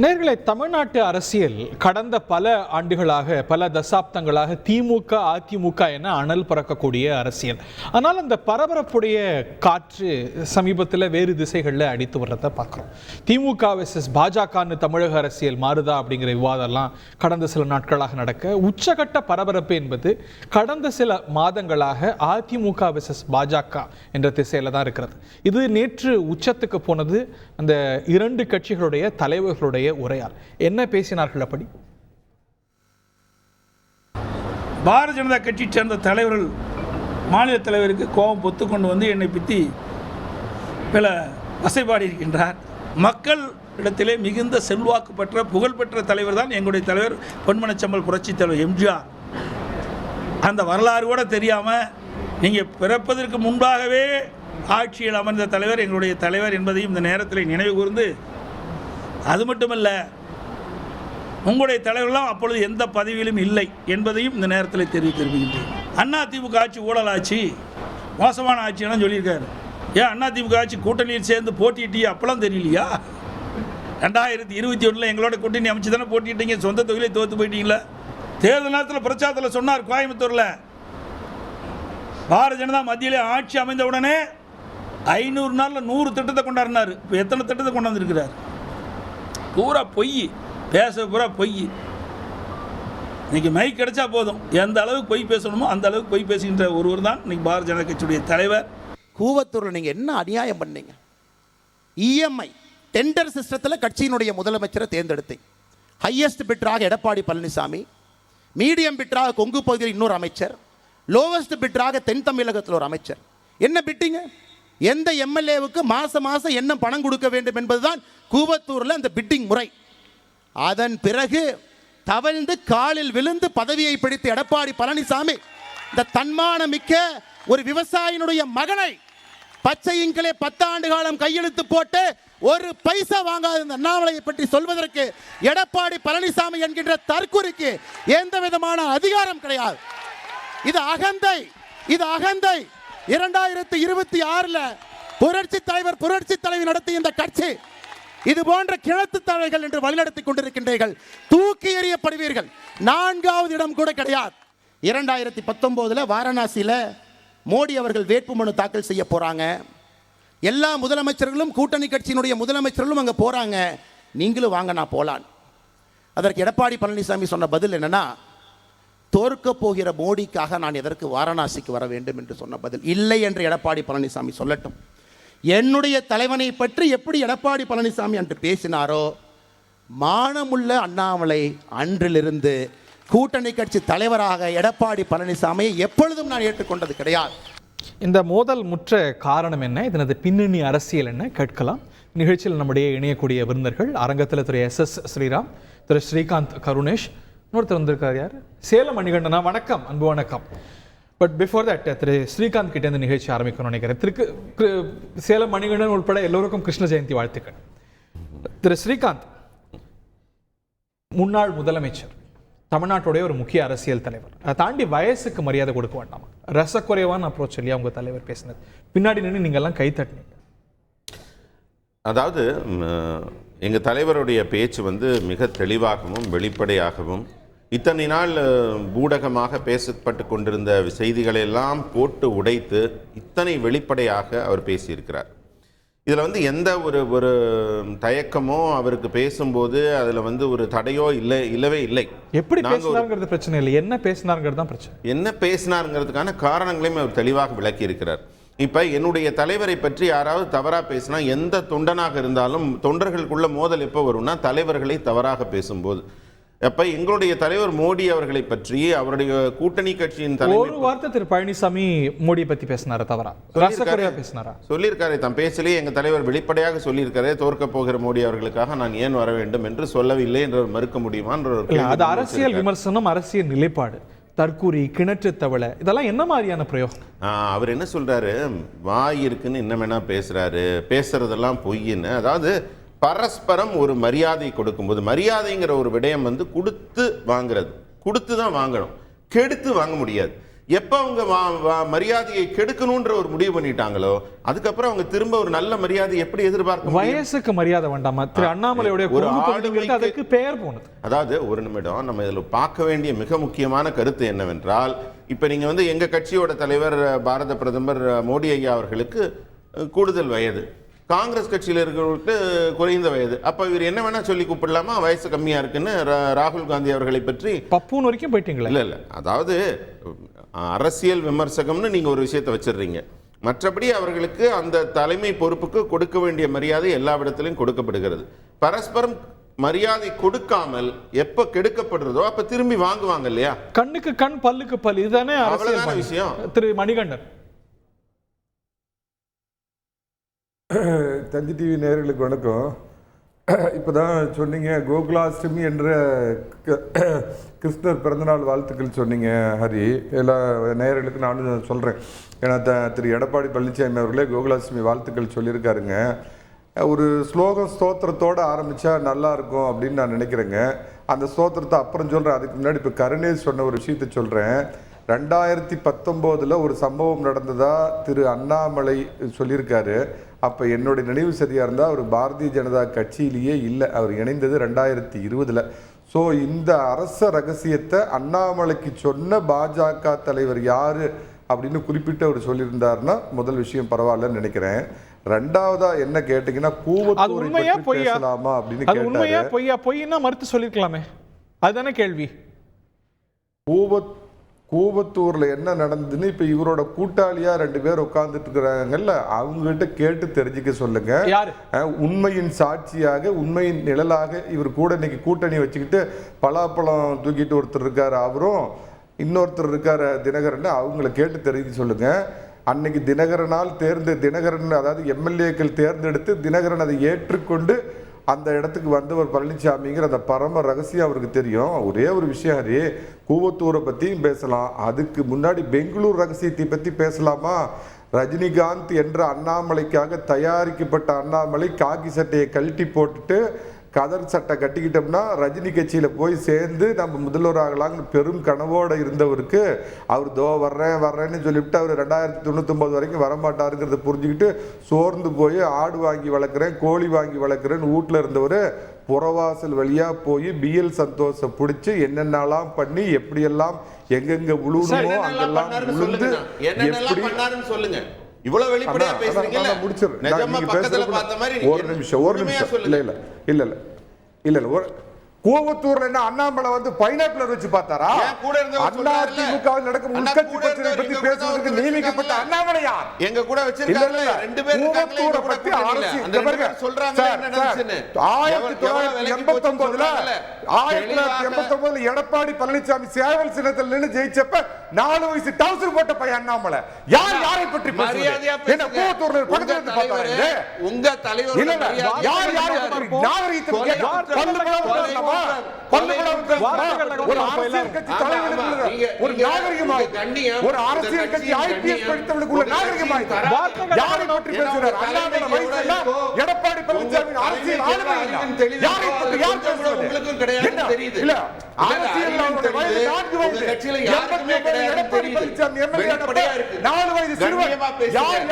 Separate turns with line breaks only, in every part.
நேர்களை தமிழ்நாட்டு அரசியல் கடந்த பல ஆண்டுகளாக பல தசாப்தங்களாக திமுக அதிமுக என அனல் பறக்கக்கூடிய அரசியல். ஆனால் அந்த பரபரப்புடைய காற்று சமீபத்தில் வேறு திசைகளில் அடித்து வர்றதை பார்க்குறோம். திமுக வெர்சஸ் பாஜகன்னு தமிழக அரசியல் மாறுதா அப்படிங்கிற விவாதம்லாம் கடந்த சில நாட்களாக நடக்க, உச்சகட்ட பரபரப்பு என்பது கடந்த சில மாதங்களாக அதிமுக வெர்சஸ் பாஜக என்ற திசையில் தான் இருக்கிறது. இது நேற்று உச்சத்துக்கு போனது அந்த இரண்டு கட்சிகளுடைய தலைவர்களுடைய உரையால். என்ன பேசினார்கள்? அப்படி
பாரதிய ஜனதா கட்சி சேர்ந்த தலைவர்கள் மாநில தலைவருக்கு கோபம் பொத்து கொண்டு வந்து என்னை பற்றி பல வசைபாடி இருக்கின்றார். மக்கள் இடத்திலே மிகுந்த செல்வாக்கு பெற்ற புகழ்பெற்ற தலைவர் தான் எங்களுடைய தலைவர் பொன்மனச்செம்மல் புரட்சி தலைவர் எம்ஜிஆர். அந்த வரலாறு கூட தெரியாமல் நீங்கள் பிறப்பதற்கு முன்பாகவே ஆட்சியில் அமர்ந்த தலைவர் எங்களுடைய தலைவர் என்பதையும் இந்த நேரத்தில் நினைவு கூர்ந்து, அது மட்டுமல்ல, உங்களுடைய தலைவர்களாம் அப்பொழுது எந்த பதவியிலும் இல்லை என்பதையும் இந்த நேரத்தில் தெரிவிக்கின்றேன். அதிமுக ஆட்சி ஊழல் ஆட்சி, மோசமான ஆட்சியெல்லாம் சொல்லியிருக்காரு. ஏன் அதிமுக ஆட்சி கூட்டணியில் சேர்ந்து போட்டியிட்டீங்க அப்பெல்லாம் தெரியலையா? 2021 எங்களோட கூட்டணி அமைச்சு தானே போட்டிட்டீங்க, சொந்த தொகுதியிலே தோற்று போயிட்டீங்களா? தேர்தல் நேரத்தில் பிரச்சாரத்தில் சொன்னார் கோயம்புத்தூரில், பாரதிய ஜனதா மத்தியிலே ஆட்சி அமைந்த உடனே 500 நாளில் 100 திட்டத்தை கொண்டாடினார். இப்போ எத்தனை திட்டத்தை கொண்டாந்துருக்கிறார்? பூரா பொய், பேச பூரா பொய். இன்னைக்கு மைக் கிடைச்சா போதும், எந்த அளவுக்கு பொய் பேசணுமோ அந்த அளவுக்கு பொய் பேசுகின்ற ஒருவர் தான் இன்னைக்கு பாரதிய ஜனதா கட்சியுடைய தலைவர்.
கூவத்தூரில் நீங்கள் என்ன அநியாயம் பண்ணீங்க? இஎம்ஐ டெண்டர் சிஸ்டத்தில் கட்சியினுடைய முதலமைச்சரை தேர்ந்தெடுத்தீங்க. ஹையஸ்ட் பிட்டராக எடப்பாடி பழனிசாமி, மீடியம் பிட்டராக கொங்கு பகுதியில் இன்னொரு அமைச்சர், லோவஸ்ட் பிட்டராக தென் தமிழகத்தில் ஒரு அமைச்சர். என்ன பிட்டிங்க? எந்த எம்எல்ஏவுக்கு மாதம் மாதம் என்ன பணம் கொடுக்க வேண்டும் என்பதுதான் கூவத்தூரில் அந்த பிட்டிங் முறை. அதன் பிறகு தவழ்ந்து காலில் விழுந்து பதவியை பிடித்த எடப்பாடி பழனிசாமி இந்த தன்மானமிக்க ஒரு விவசாயினுடைய மகனை பச்சை இங்கிலே 10 ஆண்டு காலம் கையெழுத்து போட்டு ஒரு பைசா வாங்காத இந்த அண்ணாமலையை பற்றி சொல்வதற்கு எடப்பாடி பழனிசாமி என்கின்ற தற்குறிக்கு எந்த விதமான அதிகாரம் கிடையாது. இது அகந்தை, இது அகந்தை. 2026 புரட்சி தலைவி நடத்திய இந்த கட்சி இது போன்ற கிழத்து தலைகள் என்று வழிநடத்தி கொண்டிருக்கின்றீர்கள். தூக்கி எறியப்படுவீர்கள். 4வது இடம் கூட கிடையாது. 2019 வாரணாசியில் மோடி அவர்கள் வேட்புமனு தாக்கல் செய்ய போறாங்க. எல்லா முதலமைச்சர்களும் கூட்டணி கட்சியினுடைய முதலமைச்சர்களும் அங்கே போறாங்க. நீங்களும் வாங்க, நான் போலான். அதற்கு எடப்பாடி பழனிசாமி சொன்ன பதில் என்னன்னா, தோற்க போகிற மோடிக்காக நான் எதற்கு வாரணாசிக்கு வர வேண்டும் என்று சொன்ன பதில். இல்லை என்று எடப்பாடி பழனிசாமி சொல்லட்டும். என்னுடைய தலைவனை பற்றி எப்படி எடப்பாடி பழனிசாமி அன்று பேசினாரோ, மானமுள்ள அண்ணாமலை அன்றிலிருந்து கூட்டணி கட்சி தலைவராக எடப்பாடி பழனிசாமியை எப்பொழுதும் நான் ஏற்றுக்கொண்டது கிடையாது.
இந்த மோதல் முற்ற காரணம் என்ன? இதனது பின்னணி அரசியல் என்ன? கேட்கலாம். நிகழ்ச்சியில் நம்முடைய இணையக்கூடிய விருந்தர்கள் அரங்கத்தில் திரு SS ஸ்ரீராம், திரு ஸ்ரீகாந்த் கருணேஷ், இன்னொருத்தர் வந்திருக்கார். யார்? சேலம் மணிகண்டனா. வணக்கம், அன்பு வணக்கம். பட் பிஃபோர் தட் திரு ஸ்ரீகாந்த் கிட்டே இந்த நிகழ்ச்சி ஆரம்பிக்கணும்னு நினைக்கிறேன். சேலம் மணிகண்டன் உட்பட எல்லோருக்கும் கிருஷ்ண ஜெயந்தி வாழ்த்துக்கள். திரு ஸ்ரீகாந்த், முன்னாள் முதலமைச்சர், தமிழ்நாட்டுடைய ஒரு முக்கிய அரசியல் தலைவர், அதை தாண்டி வயசுக்கு மரியாதை கொடுக்க வேண்டாமா? ரசக்குறைவான அப்ரோச் இல்லையா உங்க தலைவர் பேசினது? பின்னாடி நின்று நீங்கள்லாம் கை தட்டினீங்க.
அதாவது எங்கள் தலைவருடைய பேச்சு மிக தெளிவாகவும் வெளிப்படையாகவும், இத்தனை நாள் ஊடகமாக பேசப்பட்டு கொண்டிருந்த செய்திகளெல்லாம் போட்டு உடைத்து இத்தனை வெளிப்படையாக அவர் பேசியிருக்கிறார். இதில் எந்த ஒரு தயக்கமோ அவருக்கு பேசும்போது அதில் ஒரு தடையோ இல்லவே இல்லை.
எப்படி பேசினாருங்கிறது பிரச்சனை இல்லை, என்ன பேசினாருங்கிறது தான் பிரச்சனை.
என்ன பேசினாருங்கிறதுக்கான காரணங்களையும் அவர் தெளிவாக விளக்கி இருக்கிறார். இப்போ என்னுடைய தலைவரை பற்றி யாராவது தவறாக பேசினா, எந்த தொண்டனாக இருந்தாலும் தொண்டர்களுக்குள்ள மோதல் எப்போ வரும்னா தலைவர்களை தவறாக பேசும்போது. அப்ப எங்களுடைய தலைவர் மோடி அவர்களை பற்றி, அவருடைய கூட்டணி கட்சியின் தலைவர்
ஒரு வார்த்தை திரு பழனிசாமி மோடியை பற்றி பேசினாரா? தவறா ரசக்குறையா பேசினாரா?
சொல்லியிருக்காரு. தன் பேச்சிலேயே எங்க தலைவர் வெளிப்படையாக சொல்லியிருக்காரு, தோற்க போகிற மோடி அவர்களுக்காக நான் ஏன் வர வேண்டும் என்று சொல்லவில்லை என்று மறுக்க முடியுமா?
அது அரசியல் விமர்சனம், அரசியல் நிலைப்பாடு. தற்கூரி, கிணற்று தவளை, இதெல்லாம் என்ன மாதிரியான பிரயோகம்?
அவர் என்ன சொல்றாரு, வாய் இருக்குன்னு என்ன வேணா பேசுறாரு, பேசுறதெல்லாம் பொய்ன்னு. அதாவது பரஸ்பரம் ஒரு மரியாதை கொடுக்கும்போது, மரியாதைங்கிற ஒரு விடயம் கொடுத்து வாங்குறது, கொடுத்து தான் வாங்கணும், கெடுத்து வாங்க முடியாது. எப்ப அவங்க மரியாதையை கெடுக்கணும்ன்ற ஒரு முடிவு பண்ணிட்டாங்களோ அதுக்கப்புறம் அவங்க திரும்ப ஒரு நல்ல மரியாதை எப்படி எதிர்பார்க்க முடியும்?
வயசுக்கு மரியாதை வேண்டாமா? திரு அண்ணாமலையுடைய
ஒரு
அதுக்கு பெயர் போனது.
அதாவது ஒரு நிமிடம் நம்ம இதுல பார்க்க வேண்டிய மிக முக்கியமான கருத்து என்னவென்றால், இப்ப நீங்க வந்து எங்க கட்சியோட தலைவர் பாரத பிரதமர் மோடி ஐயா அவர்களுக்கு கூடுதல் வயது, காங்கிரஸ் கட்சியில் இருக்கிறவங்களுக்கு குறைந்த வயது. அப்ப இவர் என்ன வேணா சொல்லி கூப்பிடலாமா வயசு கம்மியா இருக்குன்னு? ராகுல் காந்தி அவர்களை பற்றி
பப்புன் வரைக்கும் போயிட்டீங்களா?
இல்ல அதாவது அரசியல் விமர்சகம்னு நீங்க ஒரு விஷயத்தை வச்சிடுறீங்க. மற்றபடி அவர்களுக்கு அந்த தலைமை பொறுப்புக்கு கொடுக்க வேண்டிய மரியாதை எல்லா இடத்திலும் கொடுக்கப்படுகிறது. பரஸ்பரம் மரியாதை கொடுக்காமல் எப்ப கெடுக்கப்படுறதோ அப்ப திரும்பி வாங்குவாங்க இல்லையா?
கண்ணுக்கு கண் பல்லுக்கு பல், இதுதானே அரசியல்
விஷயம்.
திரு மணிகண்டன்.
தந்தி டிவி நேயர்களுக்கு வணக்கம். இப்போ தான் சொன்னீங்க கோகுலாஷ்டமி என்ற கிருஷ்ணர் பிறந்தநாள் வாழ்த்துக்கள் சொன்னீங்க ஹரி. எல்லா நேயர்களுக்கு நானும் சொல்கிறேன். ஏன்னா திரு எடப்பாடி பழனிசாமி அவர்களே கோகுலாஷ்டமி வாழ்த்துக்கள் சொல்லியிருக்காருங்க. ஒரு ஸ்லோகம் ஸ்தோத்திரத்தோடு ஆரம்பித்தா நல்லா இருக்கும் அப்படின்னு நான் நினைக்கிறேங்க. அந்த ஸ்தோத்திரத்தை அப்புறம் சொல்கிறேன். அதுக்கு முன்னாடி இப்போ கருணேஷ் சொன்ன ஒரு விஷயத்தை சொல்கிறேன். 2019 ஒரு சம்பவம் நடந்ததா திரு அண்ணாமலை சொல்லியிருக்காரு. அப்போ என்னுடைய நினைவு சரியாக இருந்தால் அவர் பாரதிய ஜனதா கட்சியிலேயே இல்லை, அவர் இணைந்தது 2020. ஸோ இந்த அரச ரகசியத்தை அண்ணாமலைக்கு சொன்ன பாஜக தலைவர் யார் அப்படின்னு குறிப்பிட்டு அவர் சொல்லியிருந்தாருன்னா முதல் விஷயம் பரவாயில்லன்னு நினைக்கிறேன். ரெண்டாவதா என்ன கேட்டீங்கன்னா கூவத்தூரை பேசலாமா அப்படின்னு கேட்டாரு.
பொய்னா மறுத்து சொல்லிருக்கலாமே, அதுதானே கேள்வி.
கூவத்தூர்ல என்ன நடந்ததுன்னு இப்ப இவரோட கூட்டாளியா 2 பேர் உட்கார்ந்துட்டு இருக்கிறாங்கல்ல, அவங்ககிட்ட கேட்டு தெரிஞ்சுக்க சொல்லுங்க. உண்மையின் சாட்சியாக உண்மையின் நிழலாக இவர் கூட இன்னைக்கு கூட்டணி வச்சுக்கிட்டு பலாப்பழம் தூக்கிட்டு ஒருத்தர் இருக்காரு, அவரும் இன்னொருத்தர் இருக்காரு தினகரன், அவங்களை கேட்டு தெரிஞ்சுக்க சொல்லுங்க. அன்னைக்கு தினகரன் அதாவது எம்எல்ஏக்கள் தேர்ந்தெடுத்து தினகரன் அதை ஏற்றுக்கொண்டு அந்த இடத்துக்கு வந்தவர் பழனிசாமிங்கிற அந்த பரம ரகசியம் அவருக்கு தெரியும். ஒரே ஒரு விஷயம் ஹரி, கூவத்தூரை பற்றியும் பேசலாம். அதுக்கு முன்னாடி பெங்களூர் ரகசியத்தை பற்றி பேசலாமா? ரஜினிகாந்த் என்ற அண்ணாமலைக்காக தயாரிக்கப்பட்ட அண்ணாமலை காக்கி சட்டையை கழட்டி போட்டுட்டு கதர் சட்டை கட்டிக்கிட்டோம்னா ரஜினி கட்சியில் போய் சேர்ந்து நம்ம முதல்வர் ஆகலாம்னு பெரும் கனவோடு இருந்தவருக்கு அவர் வர்றேன்னு சொல்லிவிட்டு அவர் 2099 வரைக்கும் வரமாட்டாருங்கிறத புரிஞ்சுக்கிட்டு சோர்ந்து போய் ஆடு வாங்கி வளர்க்குறேன், கோழி வாங்கி வளர்க்குறேன்னு வீட்டில் இருந்தவர் புறவாசல் வழியாக போய் பிஎல் சந்தோஷை பிடிச்சி என்னென்னலாம் பண்ணி எப்படியெல்லாம் எங்கெங்க உழுணுமோ அங்கெல்லாம் உளுந்து எப்படி
சொல்லுங்க. இவ்வளவு வெளிப்படையா பேசுறீங்கல்ல, நிஜமா பக்கத்துல பார்த்த மாதிரி
ஒரு நிமிஷம் இல்ல கூவத்தூர்ல என்ன அண்ணாமலை வந்து பைனாப்பிளர் வச்சு பார்த்தாரா? அதிமுகவில் நடக்கும் உள்கட்சி பிரச்சனை பத்தி பேசுவதற்கு நியமிக்கப்பட்ட அண்ணாமலை யார்?
எங்க கூட வச்சிருக்காங்க 2 பேர்
கூவத்தூரை பத்தி அரசியல் சொல்றாங்க. 1989 எடப்பாடி பழனிசாமி சேவல் சின்னத்தில் நின்று ஜெயிச்சப்ப 4 வயசு டவுசர் போட்ட பையன் அண்ணாமலை. யாரை பற்றி
மரியாதையா
என்ன கூவத்தூர்ல பக்கத்துல இருந்து பார்த்தாரு?
உங்க தலைவர்
யாரை பற்றி நாகரிகத்தை ஒரு அரசியல் கட்சி தலைவர்களுக்கு ஒரு நாகரிகமாய் ஒரு அரசியல் கட்சி ஐபிஎஸ் படித்தவர்களுக்கு உள்ள நாகரிகமாய் யாரை பற்றி பேசுகிறார்? அண்ணாமலை வயசுல எடப்பாடி பழனிசாமி அரசியல் ஆளுமை யாரை பற்றி யார் பேசுவது?
உங்களுக்கும் கிடையாது தெரியுது.
இல்ல அரசியல் அவருடைய வயது 4 வயது கட்சியில யாருமே கிடையாது. எடப்பாடி பழனிசாமி எம்எல்ஏ 4 வயது சிறுவன்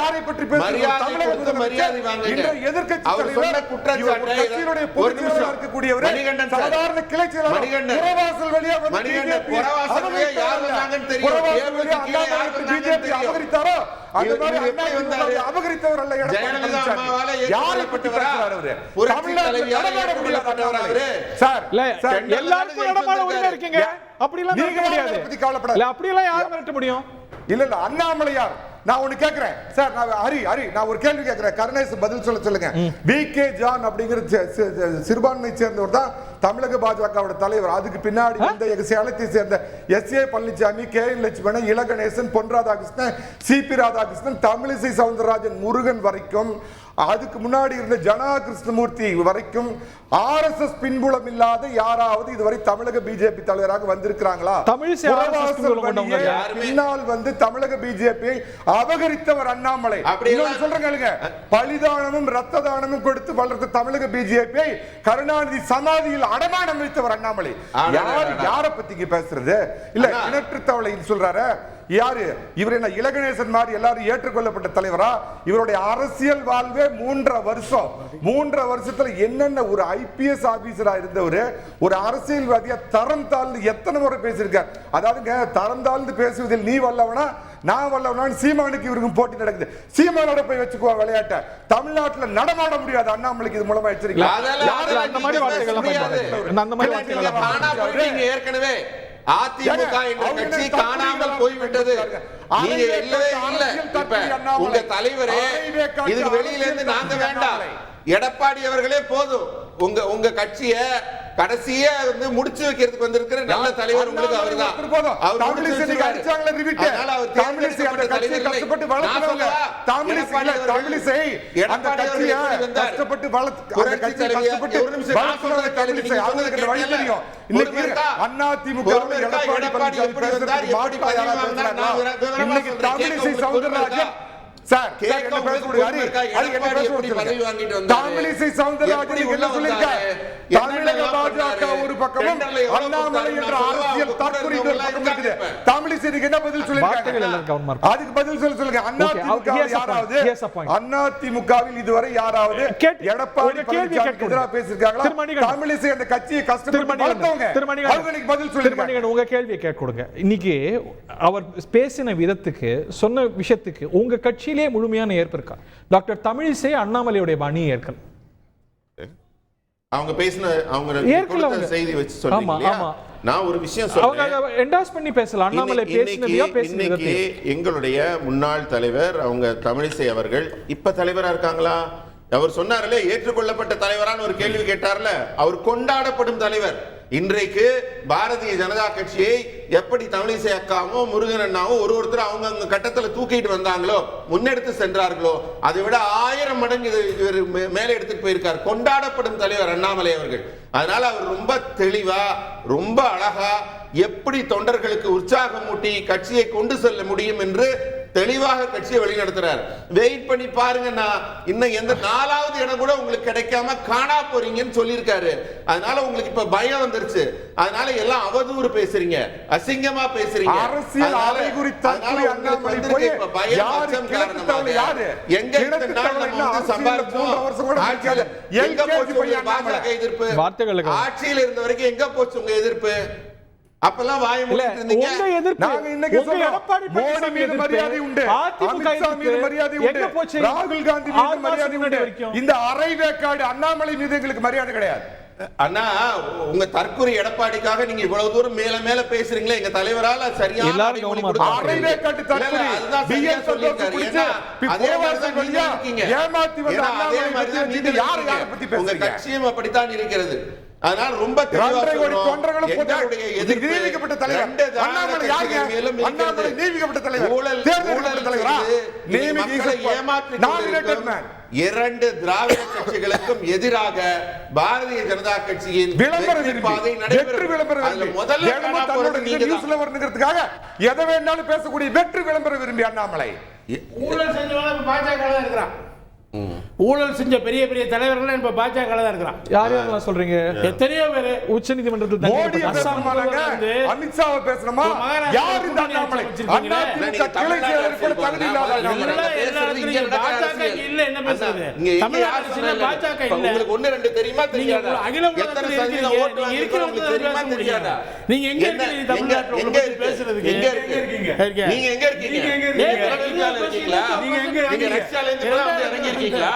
யாரை பற்றி பேசுகிறார்? தமிழக மரியாதை வாங்குங்க. இந்த எதிர்க்கட்சி தலைவர் குற்றச்சாட்டு கட்சியினுடைய பொதுச் செயலாளர் இருக்கக்கூடியவர் சாதாரண கிளை செயலாளர் புறவாசல் வழியா வந்து பிஜேபி அபகரித்தாரோ அந்த மாதிரி அபகரித்தவர் அல்ல எடப்பாடி. யாரை பற்றி பேசுறார் அவரு? தமிழ்நாட்டில் நடமாட முடியாதவர் அவரு. சார்
எல்லாருக்கும் நடமாட உரிமை இருக்கீங்க, அப்படி எல்லாம் நீங்க முடியாது.
பத்தி கவலைப்படாத.
அப்படி எல்லாம் யார் மிரட்ட முடியும்?
இல்ல அண்ணாமலை யார்? நான் ஒண்ணு கேக்குறேன் சார், ஹரி நான் ஒரு கேள்வி கேக்குறேன், கருணேஷ் பதில் சொல்லுங்க. வி.கே. ஜான் அப்படிங்கிற சிறுபான்மையை சேர்ந்தவர் தான் தமிழக பாஜகவோட தலைவர். அதுக்கு பின்னாடி இந்த சேலத்தை சேர்ந்த SA. Palaniswami, K.N.. Lakshmanan, La Ganesan, Pon Radhakrishnan, CP. Radhakrishnan, Tamilisai Soundararajan, Murugan வரைக்கும், அதுக்கு முன்னாடி இருந்த ஜனா கிருஷ்ணமூர்த்தி வரைக்கும் RSS பின்புலம் இல்லாத யாராவது இதுவரை தமிழக பிஜேபி தலைவராக வந்திருக்கிறாங்களா? பின்னால் வந்து தமிழக பிஜேபி அபகரித்தவர் அண்ணாமலை. சொல்றேங்க, பலிதானமும் ரத்த தானமும் கொடுத்து வளர்த்த தமிழக பிஜேபி கருணாநிதி சமாதியில் அடமானம் வைத்தவர் அண்ணாமலை. யாரை பத்தி பேசுறது? இல்ல கிணற்று தவளை சொல்றாரு. யாரு இவர்? என்ன இலகணேசன் மாதிரி எல்லாரும் ஏற்றுக்கொள்ளப்பட்ட தலைவரா? இவருடைய அரசியல் வாழ்வே 3.5 வருஷம். 3.5 வருஷத்துல என்னென்ன ஒரு IPS ஆபீசரா இருந்தவர் ஒரு அரசியல்வாதியா தரம் தாழ்ந்து எத்தனை முறை பேசியிருக்கார். அதாவதுங்க, தரம் தாழ்ந்து பேசுவதில் நீ வல்லவனா நான் வல்லவனான்னு சீமானுக்கு இவருக்கும் போட்டி நடக்குது. சீமானோட போய் வச்சுக்குவா விளையாட்ட. தமிழ்நாட்டுல நடமாட முடியாது அண்ணாமலைக்கு இது மூலமா எச்சரிக்கை.
அந்த மாதிரி
ஏற்கனவே அதிமுக என்ற கட்சி காணாமல் போய்விட்டது. நீங்க இல்லவே இல்லை. உங்க தலைவரே இதுக்கு வெளியில இருந்து நாங்க வேண்டாம், எடப்பாடி அவர்களே போதும். உங்க கட்சிய கடைசியா வந்து முடிச்சு வைக்கிறதுக்கு வந்திருக்கிற நல்ல தலைவர் உங்களுக்கு அவர்தான். அவர்
சார் தமிழிசை சவுந்தரராஜன் என்ன சொல்லிருக்காரு? தமிழக பாஜக ஒரு பக்கமும் அண்ணாமலை என்ற அரசியல் தற்கொலை ஒரு பக்கம் இருக்குது. தமிழிசைக்கு என்ன பதில் சொல்லிருக்காங்க? அதுக்கு பதில் சொல்லுங்க. அதிமுகவில் இதுவரை யாராவது எடப்பாடி பழனிசாமிக்கு எதிராக பேசிருக்காங்களா? தமிழிசை அந்த கட்சியை கஷ்டப்பட்டு வளர்த்தவங்க, அவங்களுக்கு பதில் சொல்லுங்க.
உங்க கேள்வியை கேட்க கொடுங்க. இன்னைக்கு அவர் பேசின விதத்துக்கு, சொன்ன விஷயத்துக்கு உங்க கட்சியிலே முழுமையான ஏற்பு இருக்கா? டாக்டர் தமிழிசை அண்ணாமலையுடைய பாணியை ஏற்கனவே
அவங்க பேசின அவங்க செய்தி வச்சு சொல்றீங்க. நான் ஒரு விஷயம் சொல்றேன்,
என்டாஸ் பண்ணி பேசலாம். அண்ணாமலை பேசினதையா பேசினது?
எங்களுடைய முன்னாள் தலைவர் அவங்க தமிழிசை அவர்கள் இப்ப தலைவரா இருக்காங்களா? அவர் சொன்னார்ல, ஏற்றுக்கொள்ளப்பட்ட தலைவரான ஒரு கேள்வி கேட்டார்ல, அவர் கொண்டாடப்படும் தலைவர். இன்றைக்கு பாரதிய ஜனதா கட்சியை எப்படி தமிழிசை அக்காவும் முருகன் அண்ணாவும் ஒருத்தர் அவங்க கட்டத்தில் தூக்கிட்டு வந்தாங்களோ, முன்னெடுத்து சென்றார்களோ, அதை விட 1000 மடங்கு இவர் மேலே எடுத்துட்டு போயிருக்கார். கொண்டாடப்படும் தலைவர் அண்ணாமலை அவர்கள். அதனால அவர் ரொம்ப தெளிவா, ரொம்ப அழகா எப்படி தொண்டர்களுக்கு உற்சாகம் ஊட்டி கட்சியை கொண்டு செல்ல முடியும் என்று தெளிவாக கட்சியை வழிநடத்துறார். வெயிட் பண்ணி பாருங்க, நான் இன்னும் எந்த 4வது இடம் கூட உங்களுக்கு கிடைக்காம காணா போறீங்கன்னு சொல்லியிருக்காரு. அதனால உங்களுக்கு இப்ப பயம் வந்துருச்சு. அதனால எல்லாம் அவதூறு பேசுறீங்க, அசிங்கமா பேசுறீங்க.
அரசியல் அலைகுறி தற்கொலை அண்ணாமலை போய் யாரு கிளப்பிட்டாங்க? யாரு எங்க இந்த நாள்ல வந்து சம்பாதிச்சோம்? எங்க போச்சு உங்க பாஜக எதிர்ப்பு? ஆட்சியில் இருந்த வரைக்கும் எங்க போச்சு உங்க எதிர்ப்பு? அப்பெல்லாம் வாய மூடிட்டு இருந்தீங்க. நாங்க இன்னைக்கு சொல்றோம், மோடி மீது மரியாதை உண்டு, அதிமுக மீது மரியாதை உண்டு, ராகுல் காந்தி மீது மரியாதை உண்டு. இந்த அரைவேக்காடு அண்ணாமலை மீது எங்களுக்கு மரியாதை கிடையாது.
அண்ணா, உங்க தற்கொலை எடப்பாடிக்காக நீங்க இவ்வளவு தூரம் மேல மேல பேசுறீங்களே, எங்க தலைவரால சரியான
அரைவேக்காட்டு தற்கொலை பிஎஸ் சொல்லிருக்காரு. ஏமாத்தி வந்த அண்ணாமலை மீது யார் யாரை பத்தி பேசுறீங்க?
உங்க கட்சியும் அப்படித்தான் இருக்கிறது. அதனால ரொம்ப தெளிவா
தொண்டர்களும் நிரூபிக்கப்பட்ட தலைவர் அண்ணாமலை. யாருங்க அண்ணாமலை? நிரூபிக்கப்பட்ட தலைவர், தேர்ந்தெடுக்கப்பட்ட தலைவரா?
இரண்டு திராவிட கட்சிகளுக்கும் எதிராக பாரதிய ஜனதா கட்சியின்
விளம்பர பாதை நடைபெறும். முதல்ல நியூஸ்ல வரணுங்கிறதுக்காக எதை வேணாலும் பேசக்கூடிய வெற்றி விளம்பர விரும்பி அண்ணாமலை
ஊழல் செஞ்சவங்க பாஜக தான் இருக்கிறான். ஊழல் செஞ்ச பெரிய பெரிய தலைவர்கள் இப்ப பாஜக தான் இருக்கிறான்.
யார் யாரெல்லாம் சொல்றீங்க?
எத்தனையோ பேர்
உச்ச நீதிமன்றத்தில்
மோடி பேசணுமாங்க, அமித்ஷாவை பேசணுமா? யார் இந்த அண்ணாமலை? அதிமுக கிளை செயலர் கூட தகுதி இல்லாத
பாஜக இல்ல. என்ன பேசுறது? தமிழ்நாட்டுல பாஜக இல்ல.
உங்களுக்கு ஒண்ணு ரெண்டு தெரியுமா தெரியாதா?
அகில எத்தனை சதவீத ஓட்டு வாங்கிருக்கீங்க தெரியுமா தெரியாதா? நீங்க எங்க இருக்கீங்க? தமிழ்நாட்டுல எங்க பேசுறதுக்கு
எங்க இருக்கீங்க? நீங்க எங்க இருக்கீங்க? நீங்க ரஷ்யால இருந்து வந்து இறங்கி இருக்கீங்களா?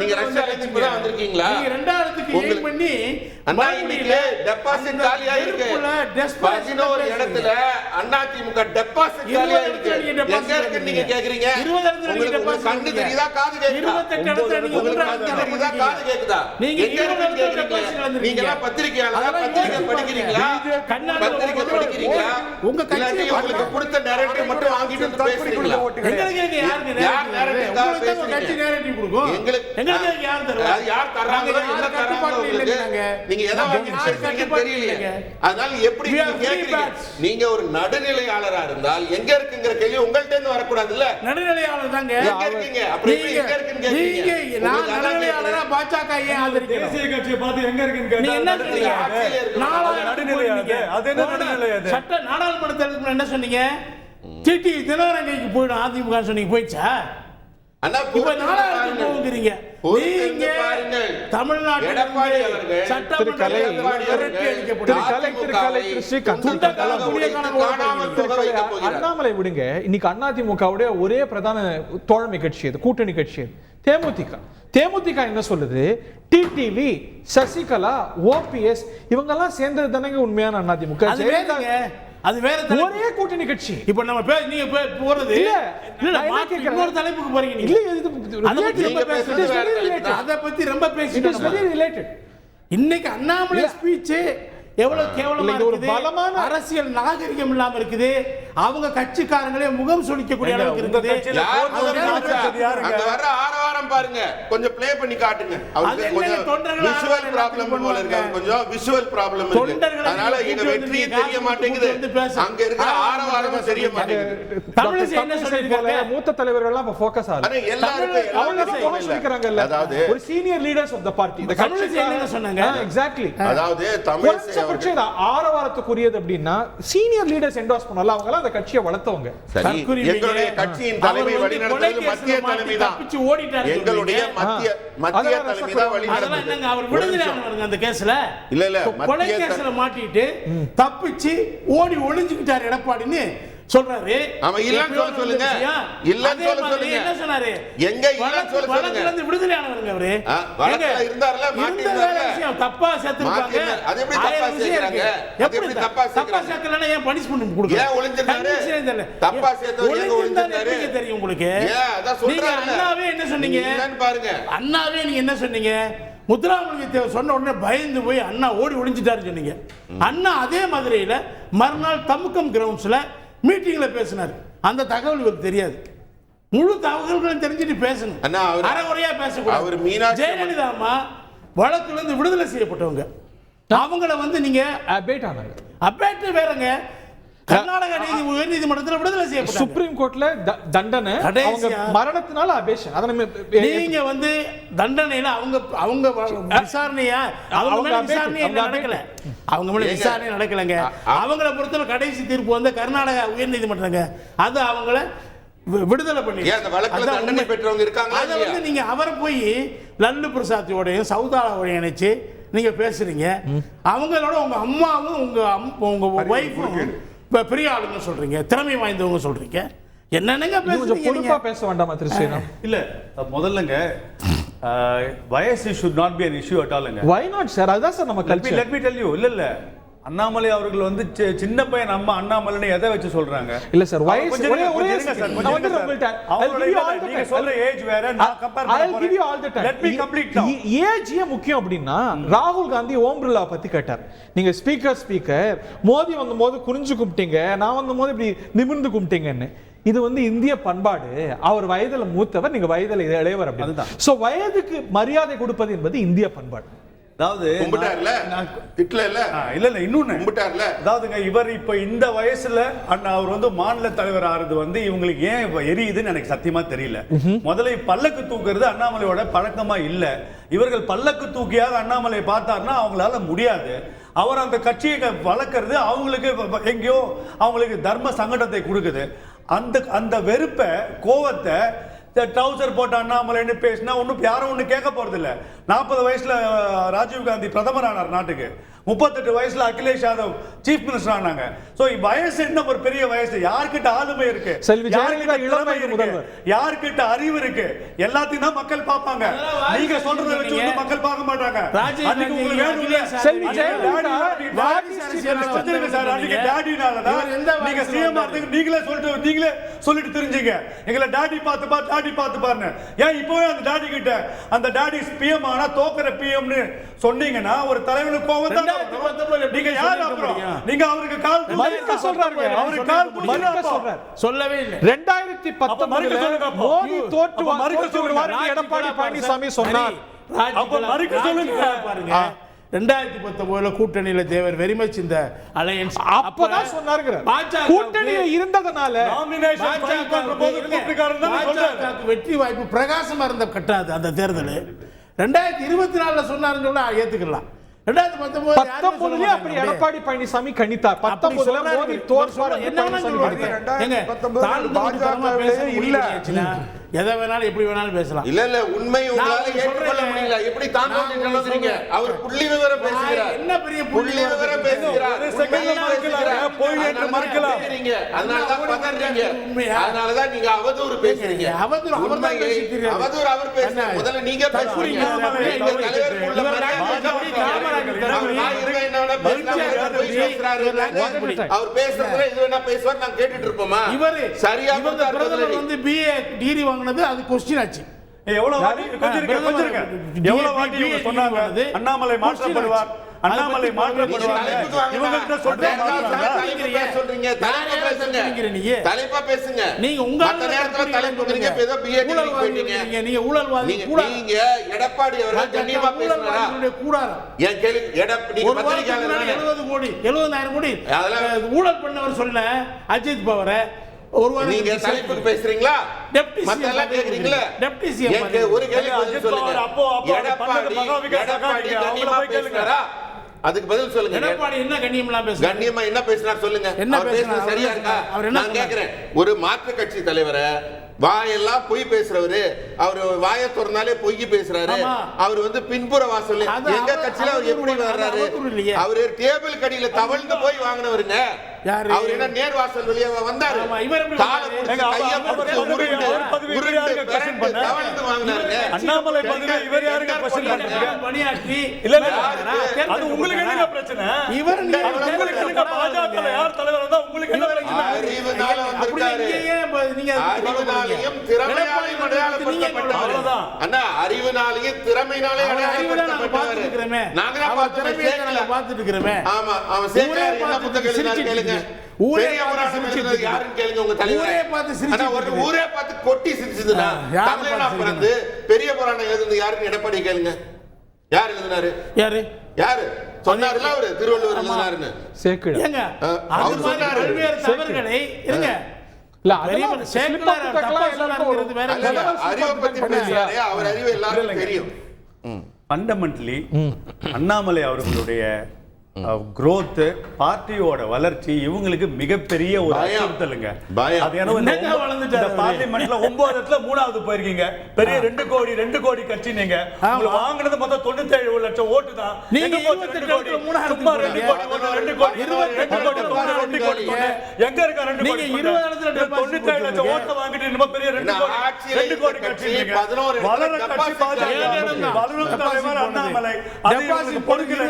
நீங்க ரஷ்யால இருந்து இப்ப வந்திருக்கீங்களா?
நீங்க ரெண்டாவதுக்கு ஏம் பண்ணி
அண்ணா இன்னைக்கு டெபாசிட் காலியா இருக்கு. 11 இடத்துல அதிமுக டெபாசிட் காலியா இருக்கு. எங்க இருக்கு நீங்க கேக்குறீங்க?
20 இடத்துல நீங்க
டெபாசிட் கண்ணு தெரியுதா காது கேக்குதா?
28 இடத்துல நீங்க
கண்ணு தெரியுதா காது கேக்குதா?
நீங்க
எங்க இருக்கு கேக்குறீங்க? நீங்க எல்லாம் பத்திரிக்கையாளரா? பத்திரிக்கை படிக்கிறீங்களா? பத்திரிக்கை படிக்கிறீங்களா?
உங்க கட்சி
உங்களுக்கு கொடுத்த நரேட்டிவ் மட்டும் வாங்கிட்டு வந்து பேசுறீங்களா?
எங்களுக்கு யாருக்கு நரேட்டிவ் கட்சி நரேட்டிவ் கொடுக்கும்? எங்களுக்கு யார் தருவா?
யார் தர்றாங்க? என்ன தர்றாங்க உங்களுக்கு? நீங்க எதை வாங்கிட்டு தெரியலையே. அதனால எப்படி நீங்க கேக்குறீங்க? நீங்க ஒரு நடுநிலையாளரா இருந்தால் எங்க இருக்குங்கிற கேள்வி உங்கள்ட்ட இருந்து வரக்கூடாது இல்ல?
நடுநிலையாளர் தாங்க.
எங்க இருக்கீங்க? அப்படி எங்க இருக்குன்னு கேக்குறீங்க?
நீங்க நான் நடுநிலையாளரா பாஜக ஏன் ஆதரிக்கிறீங்க? தேசிய கட்சியை பார்த்து எங்க இருக்குன்னு கேட்டா நீங்க என்ன சொல்றீங்க? நாளா நடுநிலையாளர். அது என்ன நடுநிலையாளர்? சட்ட நாடாளுமன்ற தேர்தலுக்கு என்ன சொன்னீங்க? டிடி தினகரன் கைக்கு போயிடும் அதிமுக சொன்னீங்க, போயிடுச்சா?
அண்ணா
இப்ப நாலாயிரத்துக்கு போகிறீங்க. நீங்க தமிழ்நாட்டில் சட்டமன்ற
அண்ணாமலை விடுங்க. இன்னைக்கு அதிமுகவுடைய ஒரே பிரதான தோழமை கட்சி அது, கூட்டணி கட்சி அது தேமுதிக என்ன சொல்லுது? டிடிவி, சசிகலா, ஓபிஎஸ் இவங்கெல்லாம் சேர்ந்தது தானே உண்மையான அதிமுக.
அது வேற
ஒரே கூட்டணி கட்சி.
இப்ப நம்ம நீங்க போறது இன்னொரு தலைப்புக்கு போறீங்க. அத பத்தி ரொம்ப பேசிட்டு இன்னைக்கு அண்ணாமலை ஸ்பீச் எவ்வளவு கேவலமா இருக்குது, அரசியல் நாகரிகம் இல்லாம இருக்குது, அவங்க கட்சிக்காரங்களே முகம் சுளிக்கக்கூடிய அளவுக்கு இருக்குது.
அங்க வர ஆரவாரம் பாருங்க, கொஞ்சம் ப்ளே பண்ணி காட்டுங்க. அவருக்கு கொஞ்சம் விஷுவல் ப்ராப்ளம் போல இருக்கு, கொஞ்சம் விஷுவல் ப்ராப்ளம் இருக்கு, அதனால எங்க வெற்றி தெரிய மாட்டேங்குது, அங்க இருக்கிற ஆரவாரம் தெரிய மாட்டேங்குது.
தமிழிசை என்ன சொல்லிருக்காங்க?
மூத்த தலைவர்கள் எல்லாம் ஃபோக்கஸ் ஆகுது,
அதாவது
ஒரு senior leaders of the party.
Tamilisai என்ன சொன்னாங்க?
எக்ஸாக்ட்லி,
அதாவது தமிழிசை
ஆரவாரத்துக்குரியது அப்படின்னா சீனியர் லீடர்ஸ் என்டோர்ஸ் பண்ணல, அவங்க எல்லாம் அந்த கட்சியை வளர்த்தவங்க.
எங்களுடைய கட்சியின் தலைமை வழிநடத்துறது மத்திய தலைமை தான், எங்களுடைய மத்திய தலைமை தான் வழிநடத்துறது.
அவர் விடுதலையானவங்க அந்த கேஸ்ல
இல்ல
கொலை கேஸ்ல மாட்டிட்டு தப்பிச்சு ஓடி ஒளிஞ்சுக்கிட்டார் எடப்பாடின்னு சொல்றாரு.
அவன் இல்லன்னு சொல்லுங்க, இல்லன்னு சொல்லுங்க, என்ன சொன்னாரு? எங்க இல்லன்னு சொல்லுங்க,
வழக்குல இருந்து விடுதலையானவங்க அவரு,
வழக்குல இருந்தார்ல, மாட்டிட்டார்ல,
தப்பா சேர்த்துட்டாங்க.
அது எப்படி தப்பா சேர்க்கறாங்க? எப்படி தப்பா
சேர்க்கறனா ஏன் பனிஷ்மென்ட் கொடுக்கல?
ஏன் ஒளிஞ்சிட்டாரு? தப்பா சேர்த்தவர் எங்க ஒளிஞ்சிட்டாரு
தெரியும் உங்களுக்கு?
ஏன் அத சொல்றாங்க?
அண்ணாவே என்ன சொன்னீங்க?
இல்லன்னு பாருங்க.
அண்ணாவே நீங்க என்ன சொன்னீங்க? முத்துராமலிங்க தேவர் சொன்ன உடனே பயந்து போய் அண்ணா ஓடி ஒளிஞ்சிட்டாரு சொன்னீங்க. அண்ணா அதே மதுரையில மறுநாள் தமுக்கம் கிரவுண்ட்ஸ்ல மீட்டிங்ல பேசினார். அந்த தகவல் இவருக்கு தெரியாது. முழு தகவல்களும் தெரிஞ்சுட்டு பேசணும், அரைகுறையா பேசக்கூடாது.
அவர் மீனாட்சி
ஜெயலலிதா அம்மா வழக்குல இருந்து விடுதலை செய்யப்பட்டவங்க, அவங்கள வந்து நீங்க
அபேட் ஆனாங்க.
அபேட் வேறங்க, கர்நாடக உயர் நீதிமன்றத்தில் விடுதலை செய்யப்பட்டாங்க.
சுப்ரீம் கோர்ட்ல தண்டனை, அவங்க மரணத்தினால அபேஷன். அத
நீங்க வந்து தண்டனையில அவங்க விசாரணையா, அவங்க விசாரணை நடக்கல, அவங்க மேல விசாரணை நடக்கலங்க. அவங்கள பொறுத்தவரை கடைசி தீர்ப்பு வந்து கர்நாடக உயர் நீதிமன்றங்க, அது அவங்கள விடுதலை பண்ணி
அந்த வழக்குல தண்டனை பெற்றவங்க இருக்காங்க.
அத வந்து நீங்க அவரை போய் லல்லு பிரசாத்தியோடையும் சவுதாலாவோடையும் இணைச்சு நீங்க பேசுறீங்க. அவங்களோட உங்க அம்மாவும் உங்க ஒய்ஃபும் பெரிய ஆளுங்க சொல்றீங்க, திறமை வாய்ந்தவங்க சொல்றீங்க. என்னென்னங்க
பொறுப்பா பேச வேண்டாமா திரு ஸ்ரீராம்?
இல்ல முதல்லங்க வயசு should not be an issue at all.
Why not sir? அதான் சார் நம்ம culture.
Let me tell you, இல்ல அண்ணாமலை அவர்கள் வந்து சின்ன பையன் நம்ம அண்ணாமலைன்னு எதை வச்சு சொல்றாங்க?
இல்ல சார், வயசு
நீங்க சொல்ற ஏஜ் வேற, நான் கம்பேர் பண்ண let me complete now.
Age ஏன் முக்கியம் அப்படின்னா, ராகுல் காந்தி ஓம் பிர்லா பத்தி கேட்டார். நீங்க ஸ்பீக்கர் மோடி வந்தபோது குறிஞ்சு கும்பிட்டீங்க, நான் வந்தபோது இப்படி நிமிர்ந்து கும்பிட்டீங்கன்னு. இது வந்து இந்திய பண்பாடு. அவர் வயதுல மூத்தவர், நீங்க வயதுல இளையவர் அப்படி. சோ வயதுக்கு மரியாதை கொடுப்பது என்பது இந்திய பண்பாடு.
அதாவது
கும்பிட்டார்ல, திட்டல
இல்ல இன்னொன்னு கும்பிட்டார்ல. அதாவதுங்க இவர் இப்ப இந்த வயசுல அவர் வந்து மாநில தலைவர் ஆறது வந்து இவங்களுக்கு ஏன் எரியுதுன்னு எனக்கு சத்தியமா தெரியல. முதல்ல பல்லக்கு தூக்குறது அண்ணாமலையோட பழக்கமா இல்ல. இவர்கள் பல்லக்கு தூக்கியாக அண்ணாமலை பார்த்தாருன்னா அவங்களால முடியாது. அவர் அந்த கட்சியை வளர்க்கறது அவங்களுக்கு எங்கேயோ அவங்களுக்கு தர்ம சங்கடத்தை கொடுக்குது. அந்த வெறுப்பை, கோவத்தை ட்ரௌசர் போட்ட அண்ணாமலைன்னு பேசினா ஒன்றும் யாரும் ஒன்றும் கேட்க போறது இல்லை. 40 வயசுல ராஜீவ் காந்தி பிரதமர் ஆனார் நாட்டுக்கு, 38 வயசுல அகிலேஷ் யாதவ் சீஃப் மினிஸ்டர் ஆனாங்க. சோ வயசு என்ன ஒரு பெரிய வயசு? யார்கிட்ட ஆளுமை இருக்கு, யார்கிட்ட அறிவு இருக்கு, எல்லாத்தையும் தான் மக்கள் பார்ப்பாங்க. நீங்க சொல்றதை வச்சு வந்து மக்கள் பார்க்க மாட்டாங்க. அன்னைக்கு உங்களுக்கு வேணும் இல்ல செல்வி ஜெயலலிதா சார், அன்னைக்கு டாடினாலதான் நீங்க சிஎம் ஆறதுக்கு நீங்களே சொல்லிட்டு தெரிஞ்சீங்க, எங்களை டாடி பார்த்து பாருங்க. ஏன் இப்பவே அந்த டாடி கிட்ட அந்த டாடி பிஎம் ஆனா தோக்குற பிஎம்னு சொன்னீங்கன்னா ஒரு தலைவனுக்கு கோவம் தான். நீங்க யார் அப்புறம்? நீங்க அவருக்கு கால் மறுக்க சொல்றாங்க, அவருக்கு கால் மறுக்க சொல்றாரு.
சொல்லவே இல்லை.
2019 மோடி தோற்று வருவார் எடப்பாடி பழனிசாமி சொன்னார்.
அப்ப மறுக்க சொல்லுங்க பாருங்க. 2019 கூட்டணியில தேவர் வெரி மச் இந்த அலையன்ஸ்
அப்பதான் சொன்னாருங்க. கூட்டணியில இருந்ததனால
நாமினேஷன் ஃபைல் பண்றபோது கூப்பிட்டுக்காரன் தான் சொல்றாரு. வெற்றி வாய்ப்பு பிரகாசமா இருந்த கட்டாது அந்த தேர்தல். 2024ல சொன்னாருன்னு சொன்னா ஏத்துக்கலாம்.
2019 அப்படி எடப்பாடி பழனிசாமி கணித்தார். 19 மோடி தோற்பார்
என்ன எதை வேணாலும் எப்படி வேணாலும் பேசலாம்.
இல்ல உண்மை உங்களால ஏற்றுக்கொள்ள முடியல. எப்படி தாண்டோம் நினைக்கிறீங்க? அவர் புள்ளி விவரம் பேசுகிறார்.
என்ன பெரிய
புள்ளி விவரம் பேசுகிறார்.
போய் என்று மறுக்கலாம்.
அதனால தான் பதறீங்க. அதனால தான் நீங்க அவதூறு பேசுறீங்க. அவதூறு அவர் பேசுறாரு. முதல்ல நீங்க பேசுறீங்க. நீங்க தலைவர் உள்ள அவர் பேசுறதுல இது வேணா பேசுவார் நான் கேட்டுட்டு இருப்போமா?
இவரு
சரியா
பிரதமர் வந்து பிஏ டிகிரி வாங்குனது அது क्वेश्चन ஆச்சு.
எவ்வளவு வாட்டி எவ்வளவு வாட்டி சொன்னாங்க அண்ணாமலை மாற்றப்படுவார், அண்ணாமலை மாற்றப்படுவார். இவங்க கிட்ட சொல்றீங்க
தலைப்பா பேசுங்க.
நீங்க உங்க
நேரத்துல தலைப்புறீங்க ஏதோ பிஏ டிகிரி போயிட்டீங்க.
நீங்க ஊழல்வாதி
நீங்க எடப்பாடி அவர்கள் கண்ணியமா பேசுறாரா?
கூடாரம்
ஏன் கேளு நீங்க பத்திரிக்கையாளர்
70,000 கோடி ஊழல் பண்ணவர் சொன்ன அஜித் பவர
நீங்க தலைப்புக்கு பேசுறீங்களா?
டெப்டி
மத்தெல்லாம் கேக்குறீங்களா?
டெப்டி சிஎம்
ஒரு கேள்வி பதில் சொல்லுங்க. எடப்பாடி கண்ணியமா பேசுறாரா? அதுக்கு பதில் சொல்லுங்க.
எடப்பாடி என்ன கண்ணியமா பேசுறாரு?
கண்ணியமா என்ன பேசுறாரு சொல்லுங்க. அவர் பேசுறது சரியா இருக்கா? நான் கேக்குறேன். ஒரு மாற்று கட்சி தலைவரை வாயெல்லாம் பொய் பேசுறவரு, அவரு வாயை திறந்தாலே பொய் பேசுறாரு. அவர் வந்து பின்புற வாசல் எங்க கட்சியில அவர் எப்படி வர்றாரு? அவரு டேபிள் கடியில தவழ்ந்து போய் வாங்கினவருங்க. அவர் என்ன நேர் வாசல் வெளியே வந்தாரு.
அண்ணாமலை பதவி இவர் யாருங்க கொஸ்டின் பண்றீங்க?
பணியாற்றி
இல்ல அது உங்களுக்கு என்ன பிரச்சனை?
இவர்
உங்களுக்கு பாஜக யார் தலைவர் வந்தா உங்களுக்கு என்ன பிரச்சனை?
அறிவுனால வந்திருக்காரு.
நீங்க
அறிவுனாலையும் திறமையாலையும் அடையாளப்படுத்தப்பட்டவர். அண்ணா அறிவுனாலையும் திறமையினாலே அடையாளப்படுத்தப்பட்டவர். நாங்க
பார்த்துட்டு இருக்கிறோமே.
ஆமா அவன் சேகர் என்ன புத்தகம் எழுதினாரு கேளுங்க. பெரிய புராணம் எழுதினது யாருன்னு கேளுங்க உங்க தலைவரே. ஊரே பார்த்து கொட்டி சிரிச்சதுன்னா தமிழனா பிறந்து பெரிய புராணம் எழுதினது யாருன்னு எடப்பாடி கேளுங்க. யார் எழுதினாரு? யாரு சொன்னாருல அவரு திருவள்ளுவர் எழுதினாருன்னு
சேக்கிழார்.
ஏங்க அது மாதிரி பல்வேறு தவறுகளை இருங்க. இல்ல அறிவு சேக்கிழார் தப்பா சொன்னாருங்கிறது வேற.
அறிவை பத்தி பேசுறாரு. அவர் அறிவு எல்லாருக்கும் தெரியும்.
ஃபண்டமெண்டலி அண்ணாமலை அவர்களுடைய growth, பார்ட்டியோட வளர்ச்சி இவங்களுக்கு மிகப்பெரிய ஒரு அச்சுறுத்தலுங்க. அது ஏன்னா பார்லிமெண்ட்ல 9 இடத்துல 3வது போயிருக்கீங்க. பெரிய 2 கோடி கட்சி நீங்க. உங்களுக்கு வாங்குனது மொத்தம் 97 லட்சம் ஓட்டு தான்.
நீங்க 28 கோடி 3வது
2 கோடி எங்க இருக்க 2 கோடி?
நீங்க 20 இடத்துல
97 லட்சம் ஓட்டு வாங்கிட்டு இன்னும் பெரிய 2 கோடி கட்சி நீங்க. வளர கட்சி பாஜக வளரும் தலைவர் அண்ணாமலை. அது உங்களுக்கு பொறுக்கல.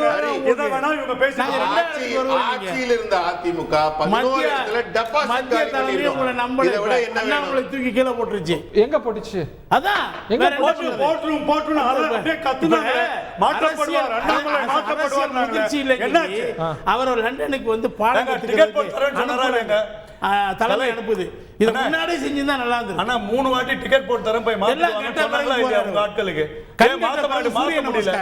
இத வேணா இவங்க
ஆட்சியில் இருந்த அதிமுக 11 இடத்துல டெபாசிட்
தூக்கி கீழே போட்டுருச்சு.
எங்க போட்டுச்சு?
அதான்
போட்டு அப்படியே கத்துனாங்க. மாற்றப்படுவார் அண்ணாமலை மாற்றப்படுவார். என்னாச்சு?
அவர் லண்டனுக்கு வந்து பாடம்
டிக்கெட் போட்டு தரேன்னு சொன்னாராங்க.
தலைமை அனுப்புது. இது முன்னாடி செஞ்சிருந்தா நல்லா இருந்தது.
ஆனா 3 வாட்டி டிக்கெட் போட்டு தரேன் போய் மாத்த ஆட்களுக்கு மாத்த முடியல.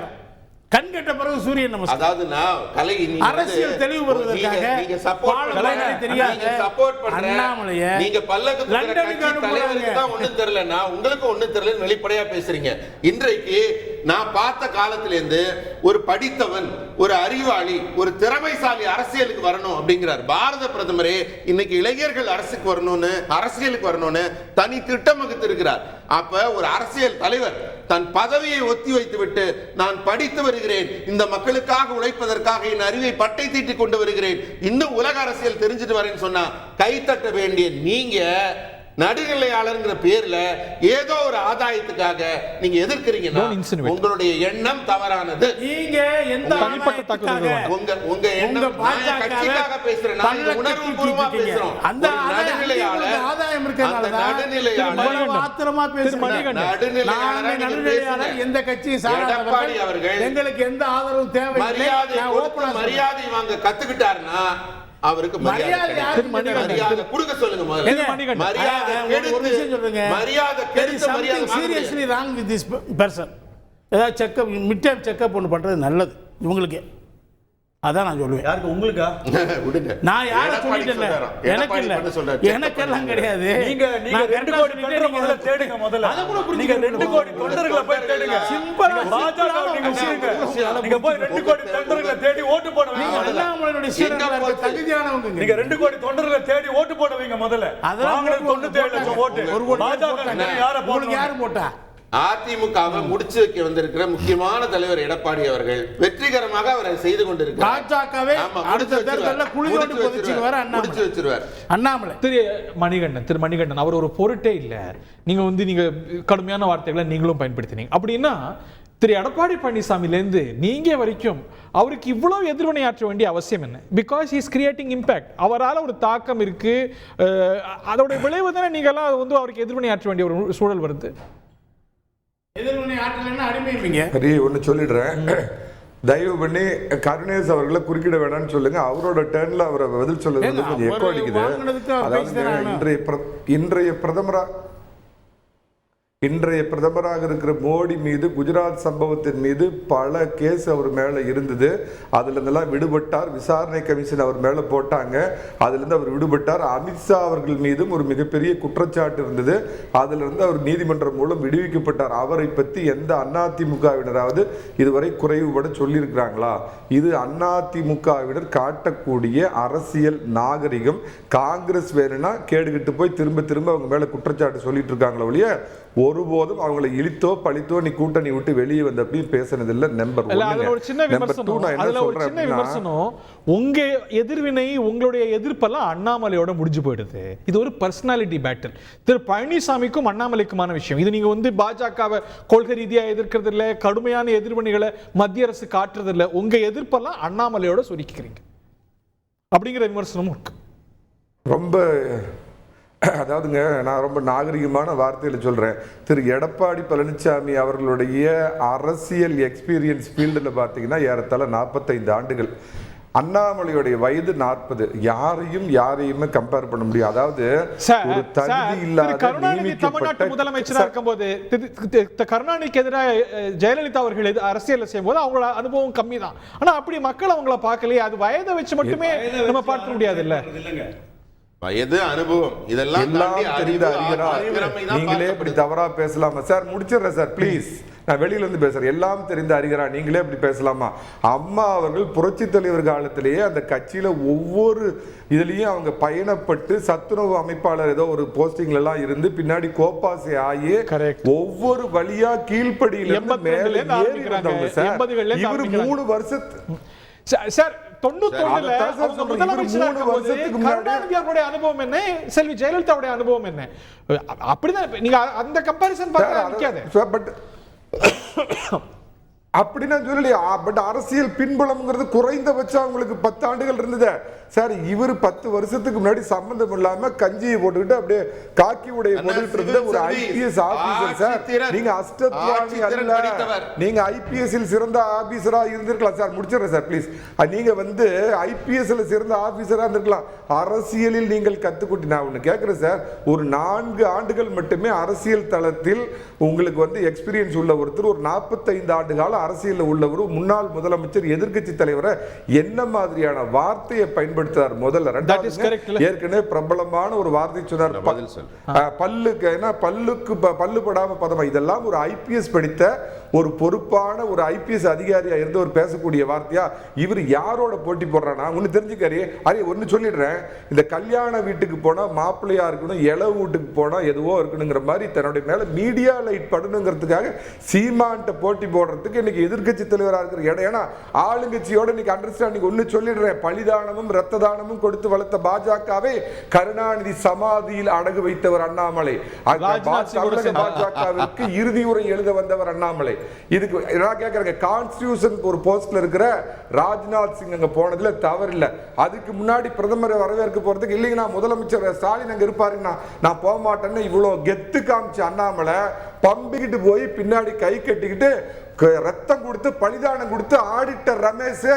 கண் கட்ட பிறகு சூரியன் நமஸ்காரம்.
அதாவது நான் கலை
அரசியல் தெளிவு வருவதற்காக
நீங்க சப்போர்ட் பண்ற
அண்ணாமலையை
நீங்க பல்லக்கு தலைவருக்கு தான் ஒண்ணும் தெரியலன்னா உங்களுக்கு ஒண்ணும் தெரியலன்னு வெளிப்படையா பேசுறீங்க. இன்றைக்கு நான் பார்த்த காலத்துல இருந்து ஒரு படித்தவன், ஒரு அறிவாளி, ஒரு திறமைசாலி அரசியலுக்கு வரணும் அப்படிங்கிறார் பாரத பிரதமரே. இன்னைக்கு இளைஞர்கள் அரசியலுக்கு வரணும்னு தனி திட்டம் வகுத்து இருக்கிறார். அப்ப ஒரு அரசியல் தலைவர் தன் பதவியை ஒத்தி வைத்து விட்டு நான் படித்து வருகிறேன், இந்த மக்களுக்காக உழைப்பதற்காக என் அறிவை பட்டை தீட்டி கொண்டு வருகிறேன், இன்னும் உலக அரசியல் தெரிஞ்சுட்டு வரேன்னு சொன்னா கைத்தட்ட வேண்டிய நீங்க நடுநிலையாளர்ங்கிற பேர்ல ஏதோ ஒரு ஆதாயத்துக்காக நீங்க எதிர்க்கிறீங்கன்னா உங்களுடைய எண்ணம் தவறானது.
நீங்க எந்த
தனிப்பட்ட தகவல்
உங்க எண்ணம் கட்சிக்காக பேசுறேன், நான் உணர்வுபூர்வமா பேசுறோம்.
அந்த நடுநிலையாளர் ஆதாயம் இருக்கறனால நடுநிலையாளர் ஆத்திரமா பேசுறாங்க. நடுநிலையாளர் எந்த கட்சியை சாராதவர் அவர்கள் எங்களுக்கு எந்த ஆதரவும் தேவையில்லை.
மரியாதை வாங்க கத்துக்கிட்டாருன்னா அவருக்கு மரியாதை கொடுக்க சொல்லுங்க.
Seriously wrong with this person. ஏதாவது செக்அப் மிட் டைம் செக்அப் ஒன்று பண்றது நல்லது இவங்களுக்கு. அதான் நான் சொல்லுவேன்.
யாருக்கு உங்களுக்கா?
விடுங்க.
நான் யாரை
எடப்பாடி
சொல்லிட்டேன்,
சொல்றாரு.
எனக்கு இல்ல,
எடப்பாடி சொல்றாரு.
எனக்கெல்லாம் கிடையாது.
நீங்க 2 கோடி தொண்டரை முதல்ல தேடுங்க. முதல்ல நீங்க 2 கோடி தொண்டர்களை போய் தேடுங்க.
சிம்பிளா
பாஜக நீங்க செய்யுங்க. நீங்க போய் 2 கோடி தொண்டர்களை தேடி ஓட்டு போட வைங்க.
அண்ணாமலையோட சீடர்களா தகுதியானவங்க.
நீங்க 2 கோடி தொண்டர்களை தேடி ஓட்டு போட வைங்க. முதல்ல வாங்குறது 97 லட்சம் ஓட்டு. பாஜக யாரை போடுங்க?
யார் போட்டா?
அதிமுகவை முடிச்சு வைக்க வந்திருக்கிற முக்கியமான தலைவர் எடப்பாடி அவர்கள் வெற்றிகரமாக அவரை செய்து கொண்டிருக்கிறார்.
பாஜகவே அடுத்த தேர்தலில் குளிரோடு புதைச்சிடுவார் அண்ணாமலை.
திரு மணிகண்டன் அவர் ஒரு பொருட்டே இல்லை. நீங்க கடுமையான வார்த்தைகளை நீங்களும் பயன்படுத்தினீங்க. அப்படின்னா திரு எடப்பாடி பழனிசாமிலேருந்து நீங்க வரைக்கும் அவருக்கு இவ்வளவு எதிர்வினையாற்ற வேண்டிய அவசியம் என்ன? Because he is creating impact. அவரால் ஒரு தாக்கம் இருக்கு. அதோட விளைவு தானே நீங்கெல்லாம் அவருக்கு எதிர்வினையாற்ற வேண்டிய ஒரு சூழல் வருது.
எதிர்வினை ஆற்றலைன்னா அடிமைப்பீங்க.
சரி, ஒன்று சொல்லிடுறேன். தயவு பண்ணி கருணேஷ் அவர்களை குறுக்கிட வேணாம்னு சொல்லுங்க. அவரோட டேர்ன்ல அவரை பதில் சொல்லுறது வந்து கொஞ்சம் எக்கோ அடிக்குது. அதாவது இன்றைய பிரதமராக இருக்கிற மோடி மீது குஜராத் சம்பவத்தின் மீது பல கேஸ் அவர் மேலே இருந்தது. அதுலேருந்தெல்லாம் விடுபட்டார். விசாரணை கமிஷன் அவர் மேலே போட்டாங்க. அதுலேருந்து அவர் விடுபட்டார். அமித்ஷா அவர்கள் மீதும் ஒரு மிகப்பெரிய குற்றச்சாட்டு இருந்தது. அதிலிருந்து அவர் நீதிமன்றம் மூலம் விடுவிக்கப்பட்டார். அவரை பற்றி எந்த அதிமுகவினராவது இதுவரை குறைவுபட சொல்லியிருக்கிறாங்களா? இது அதிமுகவினர் காட்டக்கூடிய அரசியல் நாகரிகம். காங்கிரஸ் வேணும்னா கேடுகிட்டு போய் திரும்ப திரும்ப அவங்க மேலே குற்றச்சாட்டு சொல்லிட்டு இருக்காங்களோ ஒழிய ஒருபோதும் அவங்களை இழித்தோ பழித்தோ நீ கூட்டணி விட்டு வெளியே வந்த அப்படின்னு பேசினதில்லை. நம்பர் 1.
ஒரு சின்ன விமர்சனம், உங்க எதிர்வினை உங்களுடைய எதிர்ப்பெல்லாம் அண்ணாமலையோட முடிஞ்சு போயிடுது. இது ஒரு பர்சனாலிட்டி பேட்டில். திரு பழனிசாமிக்கும் அண்ணாமலைக்குமான விஷயம் இது. நீங்க பாஜகவை கொள்கை ரீதியா எதிர்க்கிறது இல்லை, கடுமையான எதிர்வினைகளை மத்திய அரசு காட்டுறது இல்லை. உங்க எதிர்ப்பெல்லாம் அண்ணாமலையோட சுருக்கிறீங்க அப்படிங்கிற விமர்சனமும் இருக்கு.
ரொம்ப அதாவதுங்க, நான் ரொம்ப நாகரிகமான வார்த்தையில் சொல்கிறேன். திரு எடப்பாடி பழனிசாமி அவர்களுடைய அரசியல் எக்ஸ்பீரியன்ஸ் ஃபீல்டில் பார்த்தீங்கன்னா ஏறத்தாழ 45 ஆண்டுகள். அண்ணாமலையுடைய வயது 40. யாரையுமே கம்பேர் பண்ண முடியும். அதாவது ஒரு தகுதி இல்லாத
தமிழ்நாட்டு முதலமைச்சராக இருக்கும்போது கருணாநிதிக்கு எதிராக ஜெயலலிதா அவர்கள் அரசியல் செய்யும் போது அவங்களோட அனுபவம் கம்மி தான். ஆனா அப்படி மக்கள் அவங்கள பார்க்கலையே. அது வயதை வச்சு மட்டுமே நம்ம பார்க்க முடியாது. இல்ல
வயது, அனுபவம் இதெல்லாம்
தெரிந்த நீங்களே இப்படி தவறா பேசலாமா சார்? முடிச்சிடுறேன் சார் ப்ளீஸ். நான் வெளியில இருந்து பேசுறேன். எல்லாம் தெரிந்த அறிகிறா நீங்களே இப்படி பேசலாமா? அம்மா அவர்கள் புரட்சி தலைவர் காலத்திலேயே அந்த கட்சியில ஒவ்வொரு இதுலயும் அவங்க பயணப்பட்டு சத்துணவு அமைப்பாளர் ஏதோ ஒரு போஸ்டிங்ல எல்லாம் இருந்து பின்னாடி கோப்பாசை ஆகி ஒவ்வொரு வழியா கீழ்படியில மேல ஏறி வந்தவங்க சார். இவர் 3 வருஷத்து
சார் 91 முதலமைச்சருடைய அனுபவம் என்ன, செல்வி ஜெயலலிதாவுடைய அனுபவம் என்ன? அப்படிதான் நீங்க அந்த கம்பேரிசன்
பட் அப்படி நான் சொல்லலையா? பட் அரசியல் பின்புலம்ங்கிறது குறைந்தபட்சம் அவங்களுக்கு 10 ஆண்டுகள் இருந்தது சார். இவர் 10 வருஷத்துக்கு முன்னாடி சம்பந்தம் இல்லாம கஞ்சியை போட்டுக்கிட்டு அப்படியே காக்கி உடைய போட்டுக்கிட்டு இருந்த ஒரு ஐபிஎஸ் ஆபீசர் சார். நீங்க அஷ்டத்வாணி அல்ல, நீங்க ஐபிஎஸ்ல சிறந்த ஆபீசரா இருந்திருக்கலாம் சார். முடிச்சிடுறேன் சார் ப்ளீஸ். நீங்க ஐபிஎஸ்ல சிறந்த ஆபீசரா இருந்திருக்கலாம். அரசியலில் நீங்கள் கத்துக்கிட்டு நான் ஒண்ணு கேட்கிறேன் சார். ஒரு 4 ஆண்டுகள் மட்டுமே அரசியல் தளத்தில் உங்களுக்கு எக்ஸ்பீரியன்ஸ் உள்ள ஒருத்தர், ஒரு 45 ஆண்டு கால அரசியல் உள்ளவர், முன்னாள் முதலமைச்சர், எதிர்க்கட்சி தலைவரை என்ன மாதிரியான வார்த்தையை பயன்படுத்துறார்? முதல்ல. ஏற்கனவே பிரபலமான ஒரு வார்த்தை சொன்னார், பல்லு படாம பதமா. இதெல்லாம் ஒரு ஐபிஎஸ் படித்த ஒரு பொறுப்பான ஒரு ஐபிஎஸ் அதிகாரியா இருந்து ஒரு பேசக்கூடிய வார்த்தையா? இவர் யாரோட போட்டி போடுறானா ஒன்னு தெரிஞ்சுக்காரு. அரே ஒன்னு சொல்லிடுறேன், இந்த கல்யாண வீட்டுக்கு போனா மாப்பிள்ளையா இருக்கணும், இளவு வீட்டுக்கு போனா எதுவோ இருக்கணுங்கிற மாதிரி தன்னுடைய மேல மீடியா லைட் படணுங்கிறதுக்காக சீமான்ட்ட போட்டி போடுறதுக்கு இன்னைக்கு எதிர்க்கட்சி தலைவராக இருக்கிற இடம். ஏன்னா ஆளுங்கட்சியோட இன்னைக்கு அண்டர்ஸ்டாண்டிங் ஒன்னு சொல்லிடுறேன், பலிதானமும் ரத்த தானமும் கொடுத்து வளர்த்த பாஜகவை கருணாநிதி சமாதியில் அடகு வைத்தவர் அண்ணாமலை. பாஜகவிற்கு இறுதி உரை எழுத வந்தவர் அண்ணாமலை. இதுக்கு நான் கேட்கிறேன், கான்ஸ்டிடியூஷன் ஒரு போஸ்ட்ல இருக்கிற ராஜ்நாத் சிங் அங்க போனதுல தவறு இல்லை. அதுக்கு முன்னாடி பிரதமரை வரவேற்க போறதுக்கு இல்லைங்க, நான் முதலமைச்சர் ஸ்டாலின் அங்க இருப்பாருன்னா நான் போக மாட்டேன்னு இவ்வளவு கெத்து காமிச்சு அண்ணாமலை பம்பிக்கிட்டு போய் பின்னாடி கை கட்டிக்கிட்டு ரத்தம் கொடுத்து பலிதானம் கொடுத்து ஆடிட்டர் ரமேஷ்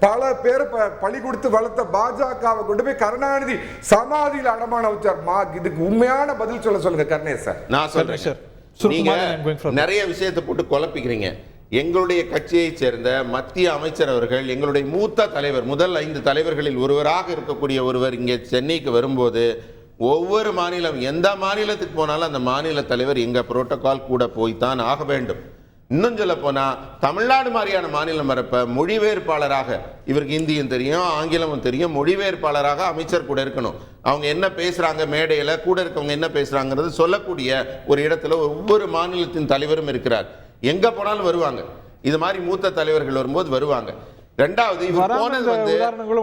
பல பேர் பலி கொடுத்து வளர்த்த பாஜகவை கொண்டு போய் கருணாநிதி சமாதியில் அடமான வச்சார். இதுக்கு உண்மையான பதில் சொல்லுங்க கருணேஷ் சார்.
நான் சொல்றேன் சார், நீங்க நிறைய விஷயத்தை போட்டு குழப்பிக்கிறீங்க. எங்களுடைய கட்சியைச் சேர்ந்த மத்திய அமைச்சர் அவர்கள், எங்களுடைய மூத்த தலைவர், முதல் 5 தலைவர்களில் ஒருவராக இருக்கக்கூடிய ஒருவர் இங்கே சென்னைக்கு வரும்போது ஒவ்வொரு மாநிலம், எந்த மாநிலத்துக்கு போனாலும் அந்த மாநில தலைவர் எங்கள் புரோட்டோகால் கூட போய்த்தான் ஆக வேண்டும். இன்னும் சொல்ல போனால் தமிழ்நாடு மாதிரியான மாநிலம் வரப்ப மொழிபெயர்ப்பாளராக, இவருக்கு ஹிந்தியும் தெரியும் ஆங்கிலமும் தெரியும், மொழிபெயர்ப்பாளராக அமைச்சர் கூட இருக்கணும். அவங்க என்ன பேசுகிறாங்க மேடையில், கூட இருக்கவங்க என்ன பேசுகிறாங்கிறது சொல்லக்கூடிய ஒரு இடத்துல ஒவ்வொரு மாநிலத்தின் தலைவரும் இருக்கிறார். எங்கே போனாலும் வருவாங்க. இது மாதிரி மூத்த தலைவர்கள் வரும்போது வருவாங்க. ரெண்டாவது, இவர் போனது வந்து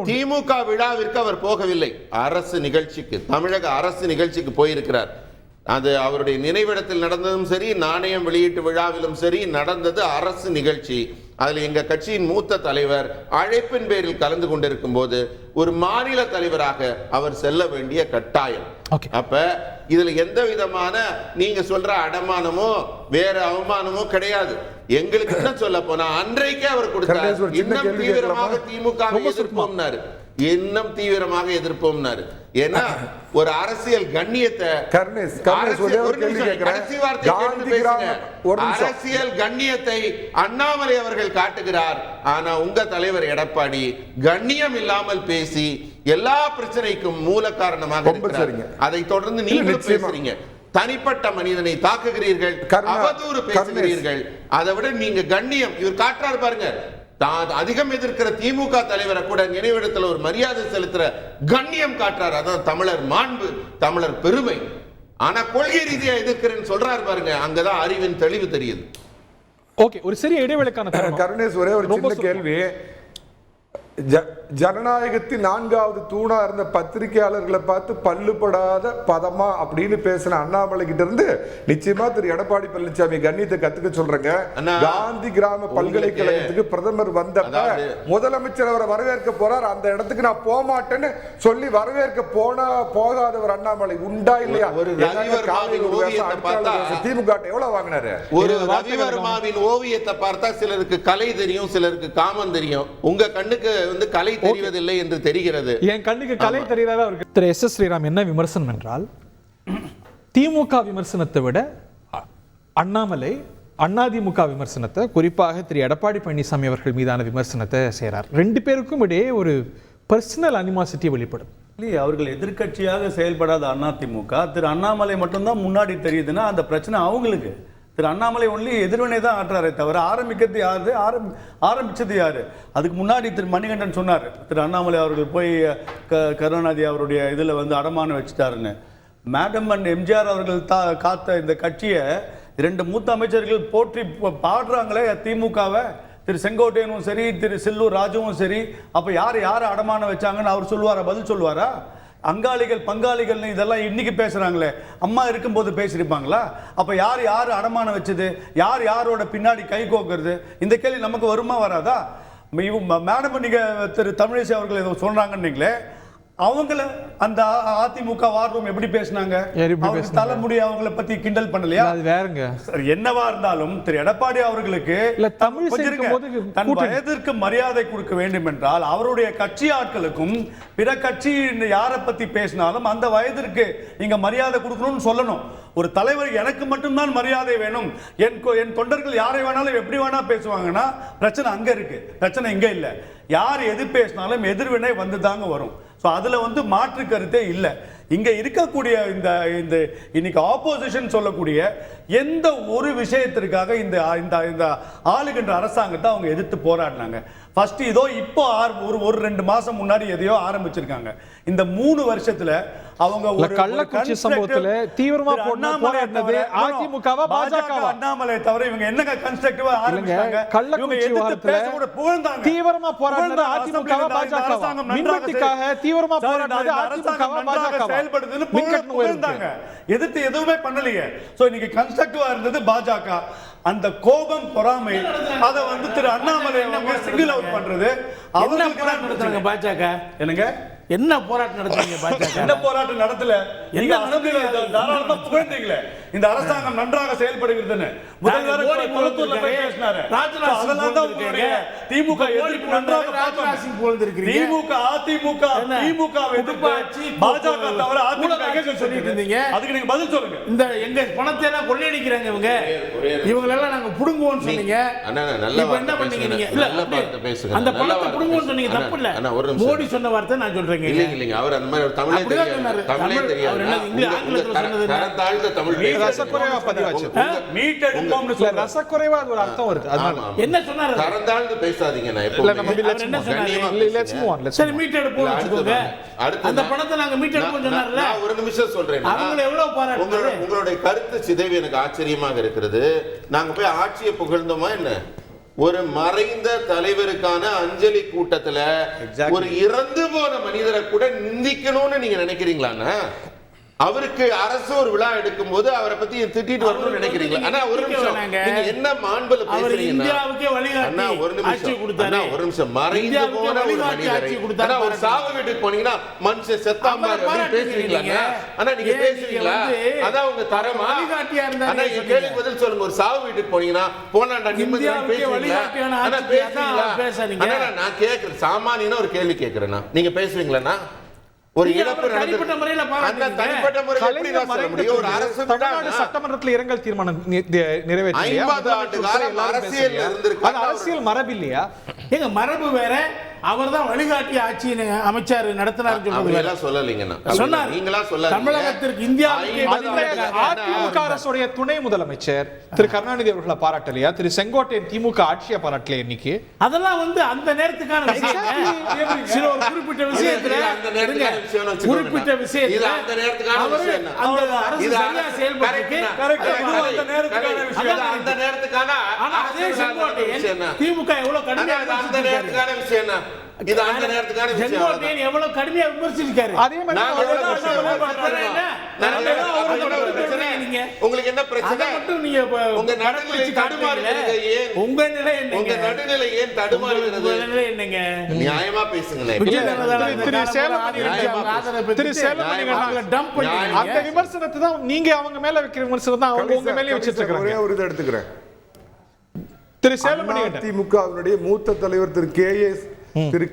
திமுக விழாவிற்கு அவர் போகவில்லை, அரசு நிகழ்ச்சிக்கு, தமிழக அரசு நிகழ்ச்சிக்கு போயிருக்கிறார். அது அவருடைய நினைவிடத்தில் நடந்ததும் சரி, நாணயம் வெளியீட்டு விழாவிலும் சரி நடந்தது அரசு நிகழ்ச்சி. அதில் எங்கள் கட்சியின் மூத்த தலைவர் அழைப்பின் பேரில் கலந்து கொண்டிருக்கும் போது ஒரு மாநில தலைவராக அவர் செல்ல வேண்டிய கட்டாயம். அப்ப இதுல எந்த விதமான நீங்க சொல்ற அடமானமோ வேற அவமானமோ கிடையாது. எங்களுக்கு என்ன சொல்ல போனா, அன்றைக்கே அவர் கொடுத்தார், இன்னும் தீவிரமாக திமுக எதிர்ப்போம்னாரு, இன்னும் தீவிரமாக எதிர்ப்போம்னாரு. ஏன்னா ஒரு அரசியல் கண்ணியத்தை, அரசியல் கண்ணியத்தை அண்ணாமலை அவர்கள் காட்டுகிறார். ஆனா உங்க தலைவர் எடப்பாடி கண்ணியம் இல்லாமல் பேசி எல்லா பிரச்சனைக்கும் மூல காரணமாக இருக்கிறார். அதை தொடர்ந்து நீங்களும் பேசுறீங்க, தனிப்பட்ட மனிதனை தாக்குகிறீர்கள், அவதூறு பேசுகிறீர்கள். அதை விட நீங்க கண்ணியம் இவர் காட்டுறாரு பாருங்க. அதிகம் எதிர்க்கிற திமுக தலைவரை கூட நினைவிடத்தில் ஒரு மரியாதை செலுத்துற கண்ணியம் காட்டுறாரு. அதான் தமிழர் மாண்பு, தமிழர் பெருமை. ஆனா கொள்கை ரீதியா எதிர்க்கிறேன்னு சொல்றாரு பாருங்க, அங்கதான் அறிவின் தெளிவு தெரியுது.
ஓகே, ஒரு சிறிய இடைவேளைக்கான
கருணேஷ், ஒரே ஒரு சின்ன கேள்வி. ஜனநாயகத்தின் 4வது தூணா இருந்த பத்திரிகையாளர்களை பார்த்து பல்லுபடாத பதமா அப்படின்னு பேசின அண்ணாமலை கிட்ட இருந்து நிச்சயமா திரு எடப்பாடி பழனிசாமி கண்ணியத்தை கத்துக்க சொல்றேங்க. காந்தி கிராம பல்கலைக்கழகத்துக்கு பிரதமர் வந்தப்ப முதலமைச்சர் அவரை வரவேற்க போறார், அந்த இடத்துக்கு நான் போக மாட்டேன்னு சொல்லி வரவேற்க போகாதவர் அண்ணாமலை உண்டா இல்லையா? திமுக எவ்வளவு வாங்கினாரு?
ஒரு ரவிவர்மாவின் ஓவியத்தை பார்த்தா சிலருக்கு கலை தெரியும், சிலருக்கு காமம் தெரியும். உங்க கண்ணுக்கு வந்து கலை தெரிவதில்லை என்று தெரிகிறது.
என் கண்ணுக்கு கலை தெரியாத அவருக்கு. திரு எஸ் எஸ் ஸ்ரீராம் என்ன விமர்சனம் என்றால், திமுக விமர்சனத்தை விட அண்ணாமலை அதிமுக விமர்சனத்தை, குறிப்பாக திரு எடப்பாடி பழனிசாமி அவர்கள் மீதான விமர்சனத்தை செய்கிறார். 2 பேருக்கும் இடையே ஒரு பர்சனல் அனிமாசிட்டி வெளிப்படும்.
அவர்கள் எதிர்கட்சியாக செயல்படாத அதிமுக, திரு அண்ணாமலை மட்டும்தான் முன்னாடி தெரியுதுன்னா அந்த பிரச்சனை அவங்களுக்கு. திரு அண்ணாமலை ஒன்லி எதிர்வினை தான் ஆற்றாரே தவிர ஆரம்பிக்கிறது யாரு, ஆரம்பிச்சது யாரு? அதுக்கு முன்னாடி திரு மணிகண்டன் சொன்னார், திரு அண்ணாமலை அவர்கள் போய் கருணாநிதி அவருடைய இதில் வந்து அடமானம் வச்சுட்டாருன்னு. மேடம் அண்ட் எம்ஜிஆர் அவர்கள் காத்த இந்த கட்சியை 2 மூத்த அமைச்சர்கள் போற்றி பாடுறாங்களே திமுகவை. திரு செங்கோட்டையனும் சரி, திரு செல்லூர் ராஜுவும் சரி. அப்போ யார் அடமானம் வச்சாங்கன்னு அவர் சொல்லுவாரா? பதில் சொல்லுவாரா? அங்காளிகள் பங்காளிகள் இதெல்லாம் இன்னைக்கு பேசுறாங்களே, அம்மா இருக்கும்போது பேசியிருப்பாங்களா? அப்ப யார் அடமானம் வச்சது, யாரோட பின்னாடி கை கோக்குறது, இந்த கேள்வி நமக்கு வருமா வராதா? மேடம் நீங்க திரு தமிழிசை அவர்கள் ஏதோ சொல்றாங்கன்னீங்களே, அவங்கள அந்த அதிமுக வார் ரூம் எப்படி பேசினாங்க? தலைமுடி அவங்கள பத்தி கிண்டல் பண்ணலையா?
அது வேறங்க.
என்னவா இருந்தாலும் திரு எடப்பாடி அவர்களுக்கு தன் வயதிற்கு மரியாதை கொடுக்க வேண்டும் என்றால் அவருடைய கட்சி ஆட்களுக்கும் பிற கட்சி யாரை பத்தி பேசினாலும் அந்த வயதிற்கு நீங்க மரியாதை கொடுக்கணும்னு சொல்லணும். ஒரு தலைவர் எனக்கு மட்டும்தான் மரியாதை வேணும், என் தொண்டர்கள் யாரை வேணாலும் எப்படி வேணா பேசுவாங்கன்னா பிரச்சனை அங்க இருக்கு, பிரச்சனை இங்க இல்ல. யார் எது பேசினாலும் எதிர்வினை வந்து தாங்க வரும். அதுல வந்து மாற்று கருத்தே இல்லை. இங்க இருக்கக்கூடிய இந்த இன்னைக்கு ஆப்போசிஷன் சொல்லக்கூடிய எந்த ஒரு விஷயத்திற்காக இந்த ஆளுகின்ற அரசாங்கத்தை அவங்க எதிர்த்து போராடினாங்க. ஃபர்ஸ்ட் இதோ இப்போ ஒரு 2 மாசம் முன்னாடி எதையோ ஆரம்பிச்சிருக்காங்க. இந்த 3 வருஷத்துல அவங்க ஒரு
கள்ளக்குறிச்சி சம்பவத்துல தீவிரமா போராடினது அதிமுகவா பாஜகவா?
அண்ணாமலை தவிர இவங்க என்னங்க கன்ஸ்ட்ரக்டிவா ஆரம்பிச்சாங்க?
கள்ளக்குறிச்சி விவகாரத்துல
புகழ்ந்தாங்க.
தீவிரமா போராடினது அதிமுகவா பாஜகவா? மின்வெட்டுக்காக தீவிரமா போராடினது அதிமுகவா பாஜகவா?
செயல்படுதுன்னு புகழ்ந்தாங்க. எதிர்த்து எதுவுமே பண்ணலையே. சோ இன்னைக்கு கன்ஸ்ட்ரக்டிவா இருந்தது பாஜக. அந்த கோபம் பொறாமை அத வந்து திரு அண்ணாமலை சிங்கிள் அவுட் பண்றது அவங்களுக்கு பாஜக என்னங்க
என்ன போராட்டம் நடத்துறீங்க பாஜக?
என்ன போராட்டம் நடத்தல?
என்ன
தாராளமா புகழ்ந்தீங்களே இந்த அரசாங்கம் நன்றாக செயல்படுகிறதுன்னு. முதல்வர் கொளத்தூர்ல போய் பேசினாரு. அதெல்லாம் தான் உங்களுடைய திமுக எதிர்ப்பு நன்றாக பார்த்தோம். திமுக அதிமுக திமுக பாஜக தவிர அதிமுக சொல்லிட்டு இருந்தீங்க. அதுக்கு நீங்க பதில் சொல்லுங்க.
இந்த எங்க பணத்தை எல்லாம் கொள்ளையடிக்கிறாங்க இவங்க எல்லாம் நாங்க புடுங்குவோம்னு சொன்னீங்க. இப்போ என்ன பண்ணீங்க நீங்க? இல்ல அந்த பணத்தை புடுங்குவோம்னு சொன்னீங்க, தப்பு இல்ல. மோடி சொன்ன வார்த்தை நான் சொல்றேன்.
இல்லைங்க, அவர் அந்த மாதிரி தமிழே தெரியாது. தமிழே தெரியாது. தரத்தாழ்ந்த தமிழ்
ரசக்குறைவா பதிவாச்சு.
மீட்டெடுப்போம்னு சொல்ற
ரசக்குறைவா அது ஒரு அர்த்தம் வருது. அதனால
என்ன சொன்னாரு?
தரத்தாழ்ந்து பேசாதீங்க. நான்
இல்ல நம்ம என்ன சொன்னாரு? சரி மீட்டெடுப்போம் வெச்சுக்கோங்க. அந்த பணத்தை நாங்க மீட்டெடுப்போம் சொன்னார்ல.
நான் ஒரு நிமிஷம் சொல்றேன்.
அவங்க எவ்வளவு பாராட்டுறாங்க.
உங்களுடைய கருத்து சிதைவு எனக்கு ஆச்சரியமாக இருக்கிறது. நாங்க போய் ஆட்சியை புகழ்ந்தோமா என்ன? ஒரு மறைந்த தலைவருக்கான அஞ்சலி கூட்டத்துல ஒரு இறந்து போன மனிதரை கூட நிந்திக்கணும்னு நீங்க நினைக்கிறீங்களா? அவருக்கு அரசு ஒரு விழா எடுக்கும் போது அவரை பத்தி திட்டிட்டு வரணும்னு நினைக்கிறீங்களா? ஆனா ஒரு நிமிஷம், நீங்க என்ன மாண்புல பேசுறீங்கன்னா, ஒரு நிமிஷம், மறைந்து போன ஒரு மனிதரை ஒரு சாவு வீட்டுக்கு போனீங்கன்னா மனுஷன் செத்தாம்பாரு பேசுறீங்களா? ஆனா நீங்க பேசுறீங்களா? அதான் உங்க தரமா? ஆனா என் கேள்வி பதில் சொல்லுங்க. ஒரு சாவு வீட்டுக்கு போனீங்கன்னா போனாண்டா நிம்மதியா பேசுறீங்களா? ஆனா பேசுறீங்களா? நான் கேட்கிறேன், சாமானியனா ஒரு கேள்வி கேட்கிறேன்னா நீங்க பேசுவீங்களா? ஒரு இழப்பு தனிப்பட்ட முறையில் சொல்ல முடியும். ஒரு அரசு
சட்டமன்றத்தில் இரங்கல் தீர்மானம் நிறைவேற்றிய
50 ஆண்டு காலம் அரசியல் இருந்திருக்கு.
அரசியல் மரபு இல்லையா?
எங்க மரபு வேற, அவர் தான் வழிகாட்டி ஆட்சி அமைச்சர் நடத்தினார்
சொன்னார்.
நீங்களா சொல்ல
தமிழகத்திற்கு இந்தியாவுக்கு
அதிமுக அரசுடைய துணை முதலமைச்சர் திரு கருணாநிதி அவர்களை பாராட்டலையா? திரு செங்கோட்டையன் திமுக ஆட்சியை பாராட்டல இன்னைக்கு?
அதெல்லாம் வந்து அந்த நேரத்துக்கான விஷயம். சில ஒரு குறிப்பிட்ட விஷயத்துல குறிப்பிட்ட விஷயத்துல அந்த நேரத்துக்கான விஷயம். அந்த அரசு சரியா செயல்படுறதுக்கு
அந்த நேரத்துக்கான
அதே செங்கோட்டையன் திமுக எவ்வளவு கடுமையா
அந்த நேரத்துக்கான விஷயம் என்ன? இது அந்த நேரத்துக்கான விஷயம்.
செங்கோட்டையன் எவ்வளவு கடுமையா விமர்சிச்சிருக்காரு.
அதே மாதிரி
உங்களுக்கு என்ன பிரச்சனை?
நீங்க
உங்க நடுநிலை தடுமாறுகிறது ஏன்?
உங்க நிலை என்ன?
உங்க நடுநிலை ஏன் தடுமாறுகிறது?
நிலை என்னங்க?
நியாயமா பேசுங்க.
அந்த விமர்சனத்தை தான் நீங்க அவங்க மேல வைக்கிற விமர்சனம் தான் அவங்க உங்க மேலே வச்சிட்டு இருக்காங்க.
ஒரே ஒரு இதை எடுத்துக்கிறேன்.
திரு சேலமணிகண்டன்,
திமுகவினுடைய மூத்த தலைவர் திரு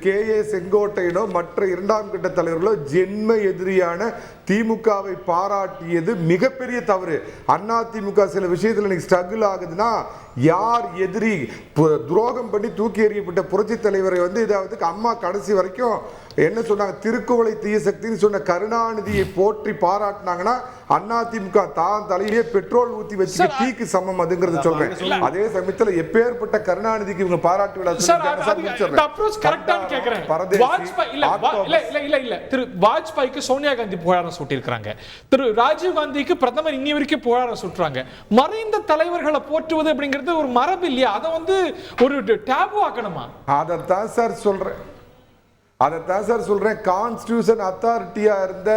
கே ஏ செங்கோட்டையனோ மற்ற இரண்டாம் கட்ட தலைவர்களோ ஜென்ம எதிரியான திமுகவை பாராட்டியது மிகப்பெரிய தவறு. அண்ணா திமுக சில விஷயத்துல இன்னைக்கு ஸ்ட்ரகிள் ஆகுதுன்னா யார் எதிரி, துரோகம் பண்ணி தூக்கி எறியப்பட்ட புரட்சி தலைவரை வந்து இதாவது அம்மா கடைசி வரைக்கும் என்ன சொன்னாங்க, திருக்குவளை தீய சக்தின்னு சொன்ன கருணாநிதியை போற்றி பாராட்டினாங்கன்னா அண்ணா திமுக தான் தலையிலேயே பெட்ரோல் ஊத்தி வச்சு தீக்கு சமம் அதுங்கிறது சொல்றேன். அதே சமயத்துல எப்பேற்பட்ட கருணாநிதிக்கு இவங்க பாராட்டு விழா
திரு வாஜ்பாய்க்கு சோனியா காந்தி புகழாரம் சூட்டியிருக்காங்க. திரு ராஜீவ் காந்திக்கு பிரதமர் இன்னி வரைக்கும் புகழாரம் சூட்டுறாங்க. மறைந்த தலைவர்களை போற்றுவது அப்படிங்கிறது ஒரு மரபு இல்லையா? அதை வந்து ஒரு டேபு ஆக்கணுமா?
அதைத்தான் சார் சொல்றேன். கான்ஸ்டிடியூஷன் அத்தாரிட்டியா இருந்த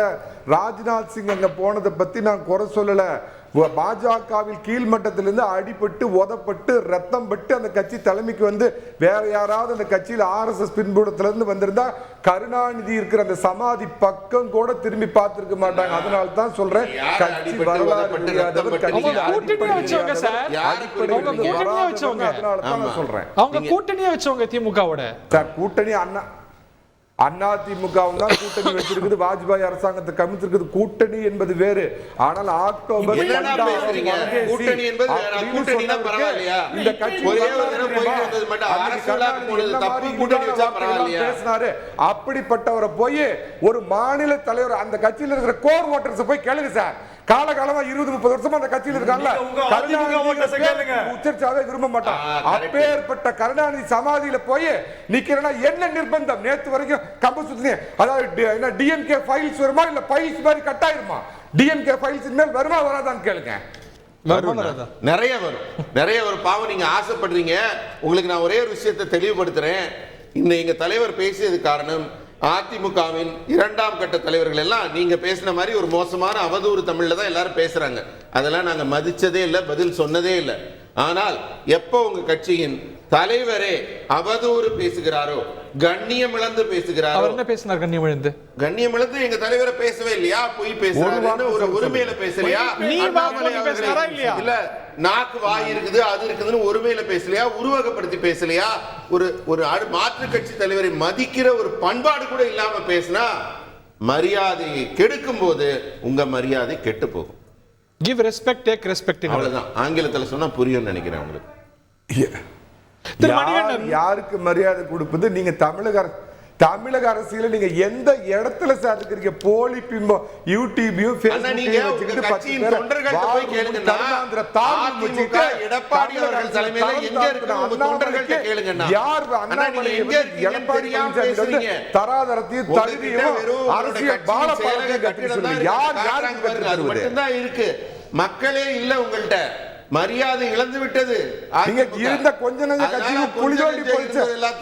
ராஜ்நாத் சிங் அங்க போனதை பத்தி நான் குறை சொல்லல. பாஜகவில் கீழ்மட்டத்திலிருந்து அடிபட்டு உதப்பட்டு ரத்தம் பட்டு அந்த கட்சி தலைமைக்கு வந்து வேற யாராவது அந்த கட்சியில் RSS பின்புலத்திலிருந்து வந்திருந்தா கருணாநிதி இருக்கிற அந்த சமாதி பக்கம் கூட திரும்பி பார்த்திருக்க மாட்டாங்க. அதனால தான் சொல்றேன், கட்சி வரலாறு தெரியாதவர்
கூட்டணியா வச்சவங்க திமுகவோட
கூட்டணி அண்ணா திமுக தான் கூட்டணி வச்சிருக்குது. வாஜ்பாய் அரசாங்கத்தை கமிச்சிருக்குது. கூட்டணி என்பது வேறு. ஆனால் அக்டோபர் இந்த கட்சி பேசினாரு. அப்படிப்பட்டவரை போய் ஒரு மாநில தலைவர் அந்த கட்சியில் இருக்கிற கோர் ஓட்டர்ஸ் போய் கேளுங்க சார். காலகாலமா 20-30 வருஷமா அந்த கட்சியில் இருக்காங்க. உச்சரிச்சாவே விரும்ப மாட்டான். அப்பேற்பட்ட கருணாநிதி சமாதியில போய் நிக்கிறேன்னா என்ன நிர்பந்தம்? நேத்து வரைக்கும் கம்பு சுத்தினே, அதாவது டிஎம்கே ஃபைல்ஸ் வருமா இல்ல ஃபைல்ஸ் மாதிரி கட்டாயிருமா? டிஎம்கே ஃபைல்ஸ் மேல் வருமா வராதான்னு கேளுங்க.
நிறைய வரும். பாவம் நீங்க ஆசைப்படுறீங்க. உங்களுக்கு நான் ஒரே ஒரு விஷயத்தை தெளிவுபடுத்துறேன். எங்க தலைவர் பேசியது காரணம் அதிமுகவின் இரண்டாம் கட்ட தலைவர்கள் எல்லாம் நீங்க பேசின மாதிரி ஒரு மோசமான அவதூறு தமிழ்ல தான் எல்லாரும் பேசுறாங்க. அதெல்லாம் நாங்க மதிச்சதே இல்லை, பதில் சொன்னதே இல்லை. ஆனால் எப்போ உங்க கட்சியின்
தலைவரே அவதூறு பேசுகிறாரோ, கண்ணியம் இழந்து பேசுகிறாரோ?
அவர் என்ன பேசினார்? கண்ணியம் இழந்து
எங்க தலைவரை பேசவே இல்லையா? பொய் பேசுறாரு, ஒரு உரிமையில பேசலையா? இல்ல நாக்கு வாய் இருக்குது அது இருக்குதுன்னு ஒருமையில பேசலையா? உருவகப்படுத்தி பேசலையா? ஒரு மாற்று கட்சி தலைவரை மதிக்கிற ஒரு பண்பாடு கூட இல்லாம பேசினா மரியாதையை கெடுக்கும் போது உங்க மரியாதை கெட்டு போகும்.
give respect take respect.
அவ்வளவுதான். ஆங்கிலத்துல சொன்னா புரியும் நினைக்கிறேன் உங்களுக்கு.
யாருக்கு மரியாதை கொடுப்பது? நீங்க தமிழக அரசியல நீங்க எந்த இடத்துல சார் இருக்கிறீங்க? போலி பிம்பம் யூடியூபையும் ஃபேஸ்புக்கையும் வச்சுக்கிட்டு
கட்சியின் தொண்டர்கள்ட்ட போய் கேளுங்கண்ணா. அதிமுக எடப்பாடி அவர்கள் தலைமையில எங்க இருக்கு உங்க தொண்டர்கள்ட்ட கேளுங்கண்ணா.
யார் அண்ணாமலை எடப்பாடி பழனிசாமி தராதரத்தையும் தகுதியும் அரசியல் பாலபாலத்தை கட்டிட்டு யார் யாருக்கு
அது மட்டும்தான் இருக்கு. மக்களே இல்ல உங்கள்ட்ட. மரியாதை இழந்து விட்டது.
நீங்க இருந்த கொஞ்ச நஞ்ச கட்சியில புலிதோண்டி போயிச்சு.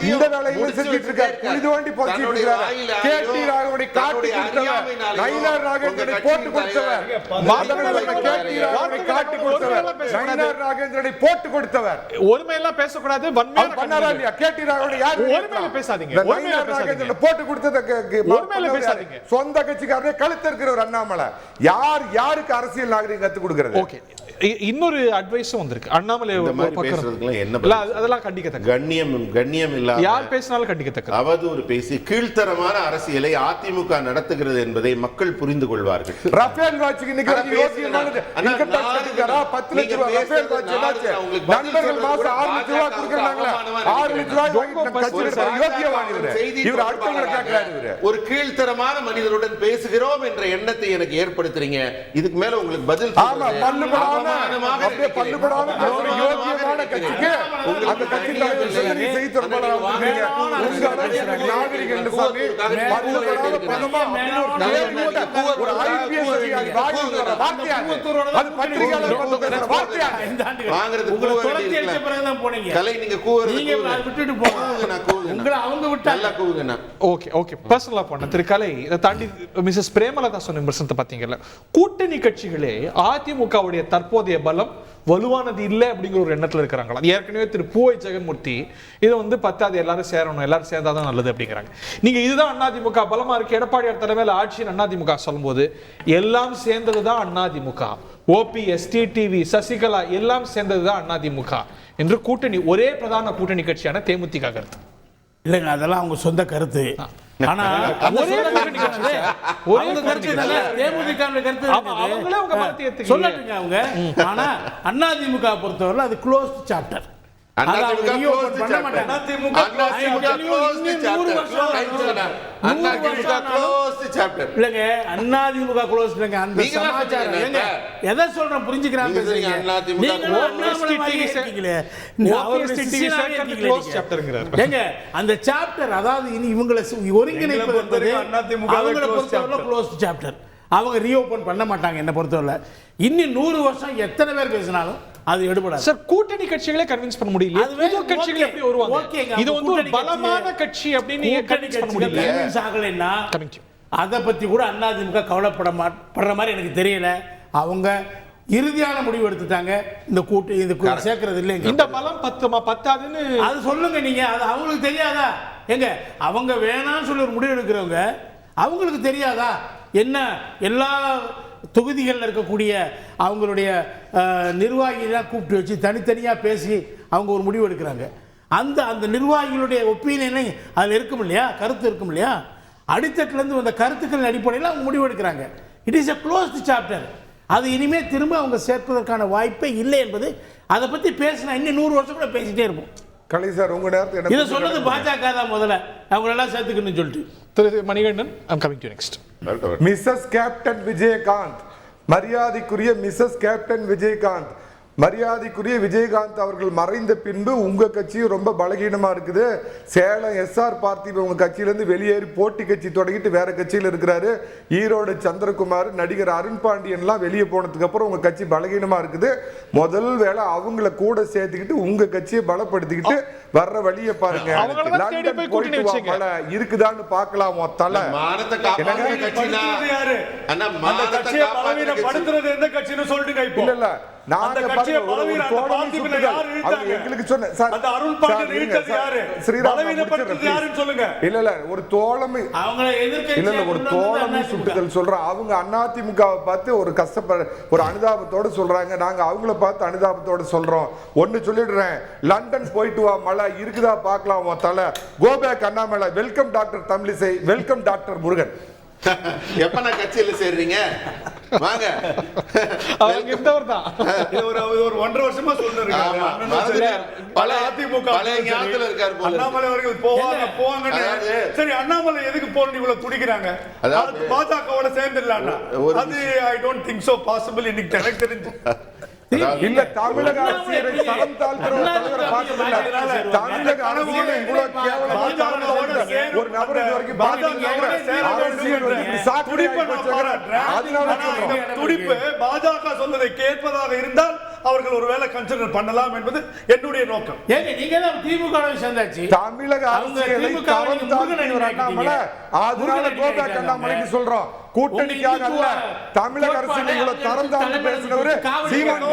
இந்த வேலையில செஞ்சிட்டு இருக்காரு. புலிதோண்டி போயிட்டு இருக்காரு. கேடி ராகவனை காட்டி கொடுத்தவர், நயினார் நாகேந்திரனை போட்டு கொடுத்தவர், மாதவனை கேடி ராகவனை காட்டி கொடுத்தவர், நயினார் நாகேந்திரனை போட்டு கொடுத்தவர்.
ஒருமை எல்லாம் பேச கூடாது. வன்மையா
பண்ணாரா இல்லையா? கேடி ராகவனை யார்?
ஒருமையில பேசாதீங்க.
நயினார் நாகேந்திரனை போட்டு கொடுத்தது
ஒருமையில பேசாதீங்க.
சொந்த கட்சிக்காரரே கழுத்து இருக்கிறவர் அண்ணாமலை. யாருக்கு அரசியல் நாகரிகம் கத்து கொடுக்கிறது?
ஓகே, இன்னொரு அட்வைஸும் வந்திருக்கு. அண்ணாமலை அதெல்லாம் கண்டிக்கத்தக்க.
கண்ணியம் இல்லாம
யார் பேசினாலும் கண்டிக்கத்தக்க
அவதூறு பேசி கீழ்த்தரமான அரசியலை அதிமுக நடத்துகிறது என்பதை மக்கள் புரிந்து கொள்வார்கள்.
ரஃபேல் வாட்சிக்கு இன்னைக்கு யோக்கியமானது. இன்கம் டாக்ஸ் கட்டிக்காரா 10 லட்சம் ரூபாய் ரஃபேல் வாட்ச் என்னாச்சு? நண்பர்கள் மாசம் 6 லட்சம் ரூபாய் கொடுக்கறாங்களா? 6 லட்சம் ரூபாய் வாங்கி கட்சியில யோக்கியவானவர். இவர் அடுத்தவங்க கேக்குறாரு. இவர்
ஒரு கீழ்த்தரமான மனிதருடன் பேசுகிறோம் என்ற எண்ணத்தை எனக்கு ஏற்படுத்துறீங்க. இதுக்கு மேல உங்களுக்கு பதில்
ஆமா பல்லுபடாம அப்படியே பல்லுபடாம யோக்கியமான கட்சிக்கு அந்த கட்சி தலைவர் சொல்லி செய்து தரமாட்டீங்க. உங்க அளவுக்கு நாகரிகம் சாமி பல்லுபடாம பதமா ஒரு ஐபிஎஸ் அதிகாரி வாங்கிற வார்த்தையா அது பத்திரிகையாளர் பண்ற வார்த்தையா
வாங்குறது
தொலைச்சி அடிச்ச பிறகு தான் போனீங்க.
கலை நீங்க கூவுறது
நீங்க விட்டுட்டு போங்க. நான் கூவுங்க. உங்களை அவங்க விட்டா
நல்லா கூவுங்கண்ணா.
ஓகே பர்சனலா போன திரு கலை இதை தாண்டி மிஸ்ஸஸ் பிரேமலதா சொன்ன விமர்சனத்தை பாத்தீங்கல்ல, கூட்டணி கட்சிகளே அதிமுகவுடைய தற்போதைய பலம் வலுவானது இல்லை அப்படிங்கிற ஒரு எண்ணத்துல இருக்கிறாங்களா? ஏற்கனவே திரு பூவை ஜெகன்மூர்த்தி இதை வந்து பத்தாது எல்லாரும் சேரணும், எல்லாரும் சேர்ந்தாதான் நல்லது அப்படிங்கிறாங்க. நீங்க இதுதான் அதிமுக பலமா இருக்கு எடப்பாடியார் தலைமையில் ஆட்சியின் அதிமுக சொல்லும்போது எல்லாம் சேர்ந்ததுதான் அதிமுக, ஓபிஎஸ், டிடிவி, சசிகலா எல்லாம் சேர்ந்ததுதான் அதிமுக என்று கூட்டணி ஒரே பிரதான கூட்டணி கட்சியான தேமுதிக கருத்து
இல்லைங்க. அதெல்லாம் அவங்க சொந்த கருத்து. ஆனா
ஒரே கூட்டணி கட்சி
ஒரே கருத்து தானே தேமுதிக கருத்து.
அவங்களே அவங்க மரத்தை ஏத்துக்கல
சொல்லட்டுங்க அவங்க. ஆனா அதிமுக பொறுத்தவரை அது க்ளோஸ்ட் சாப்டர். அந்த சாப்டர் அதாவது இனி இவங்களை ஒருங்கிணைப்பது என்பது அவங்களை பொறுத்தவரை க்ளோஸ்ட் சாப்டர். அவங்க ரீஓபன் பண்ண மாட்டாங்க. என்ன பொறுத்தவரை இன்னும் 100 வருஷம் எத்தனை பேர் பேசினாலும் அது எடுபடாது.
சார் கூட்டணி கட்சிகளே கன்வின்ஸ் பண்ண முடியல. புது கட்சிகள் எப்படி வருவாங்க? இது வந்து ஒரு பலமான கட்சி அப்படின்னு கன்வின்ஸ் பண்ண முடியல.
கன்வின்ஸ் ஆகலைன்னா அதை பத்தி கூட அதிமுக கவலைப்படுற மாதிரி எனக்கு தெரியல. அவங்க இறுதியான முடிவு எடுத்துட்டாங்க. இந்த சேர்க்கறது இல்லைங்க.
இந்த பலம் பத்தாதுன்னு
அது சொல்லுங்க நீங்க. அது அவங்களுக்கு தெரியாதா? எங்க அவங்க வேணாம்னு சொல்லி ஒரு முடிவு எடுக்கிறவங்க அவங்களுக்கு தெரியாதா? என்ன எல்லா தொகுதிகளில் இருக்கக்கூடிய அவங்களுடைய நிர்வாகிகளாக கூப்பிட்டு வச்சு தனித்தனியாக பேசி அவங்க ஒரு முடிவு எடுக்கிறாங்க. அந்த நிர்வாகிகளுடைய ஒப்பீனியனை அதில் இருக்கும் இல்லையா, கருத்து இருக்கும் இல்லையா, அடித்தட்டிலேருந்து வந்த கருத்துக்களின் அடிப்படையில் அவங்க முடிவு எடுக்கிறாங்க. It is a closed chapter. அது இனிமேல் திரும்ப அவங்க சேர்ப்பதற்கான வாய்ப்பே இல்லை என்பது அதை பற்றி பேசினா இன்னும் 100 வருஷம் கூட பேசிட்டே இருப்போம்.
கலை சார் உங்க நேரத்தை
இதை சொன்னது பாஜக தான் முதல்ல அவங்களெல்லாம் சேர்த்துக்கணும்னு சொல்லிட்டு.
Manikandan, I am coming to next.
Mrs captain Vijayakanth, மரியாதைக்குரிய மிஸ்ஸஸ் கேப்டன் விஜயகாந்த், மரியாதைக்குரிய விஜயகாந்த் அவர்கள் மறைந்த பின்பு உங்க கட்சியும் ரொம்ப பலகீனமா இருக்குது. சேலம் எஸ்ஆர் பார்த்திபன் உங்க கட்சியிலிருந்து வெளியேறி போட்டி கட்சி தொடங்கிட்டு வேற கட்சியில் இருக்கிறாரு. ஈரோடு சந்திரகுமார், நடிகர் அருண் பாண்டியன்லாம் வெளியே போனதுக்கு அப்புறம் உங்க கட்சி பலகீனமா இருக்குது. முதல் வேளை அவங்கள கூட சேர்த்துக்கிட்டு உங்க கட்சியை பலப்படுத்திக்கிட்டு வர்ற வழியை பாருங்க. லண்டன் போயிட்டு வா, இருக்குதான்னு பார்க்கலாம். தலை
இல்ல
நாங்க
கட்சியை
பாருங்க, ஒரு
பலவீனம்
தோழமை
பார்த்திபனை
சுட்டுதல்.
யார் இழுத்தாங்க?
அவங்க எங்களுக்கு சொன்ன சார்,
அந்த அருண் பாண்டியன்
சார், இருங்க,
இழுத்தது
சார்.
யாரு?
ஸ்ரீராம், நான்
பலவீனப்படுத்துறது
முடிச்சிடுறேன்,
யாருன்னு சொல்லுங்க.
இல்ல ஒரு தோழமை
அவங்கள
இல்ல ஒரு தோழமை சுட்டுதல் சொல்றேன். அவங்க அதிமுகவை பார்த்து ஒரு ஒரு அனுதாபத்தோட சொல்றாங்க, நாங்க அவங்கள பார்த்து அனுதாபத்தோட சொல்றோம். ஒன்னு சொல்லிடுறேன், லண்டன் போயிட்டு வா, மழை இருக்குதா பார்க்கலாம் உன் தலை. Go back Annamalai. Welcome doctor Tamilisai, welcome doctor Murugan.
எப்ப நான் கட்சியில சேர்றீங்க? வாங்க.
அவங்க இருந்தவர் தான்.
ஒரு 1.5 வருஷமா சொல்லிருக்காங்க.
பல அதிமுக பழைய ஞாபகத்துல இருக்காரு போல.
அண்ணாமலை அவர்கள் போவாங்க. சரி, அண்ணாமலை எதுக்கு போறன்னு இவ்வளவு துடிக்கிறாங்க? அது பாஜகவோட சேர்ந்துடலாம். அது I don't think so possible. இன்னைக்கு எனக்கு தெரிஞ்சு
இல்ல, தமிழக அரசியலை தரம் தாழ்த்துற ஒரு தலைவரை பார்த்ததில்ல. தமிழக அரசியலை இவ்வளவு கேவலமா தாழ்த்துற ஒரு நபர் இது வரைக்கும்
துடிப்பு பாஜக சொன்னதை கேட்பதாக இருந்தால் அவர்கள் ஒருவேளை கன்சிடர் பண்ணலாம் என்பது என்னுடைய நோக்கம்.
நீங்க தான் திமுக சேர்ந்தாச்சு.
தமிழக அரசியலை தரம் தாழ்த்துற அண்ணாமலை, அதனால கோபேக் அண்ணாமலைக்கு சொல்றோம். கூட்டணிக்காக அல்ல, தமிழக அரசியலை இவ்வளவு தரம் தாழ்ந்து பேசுறவரு சீமான்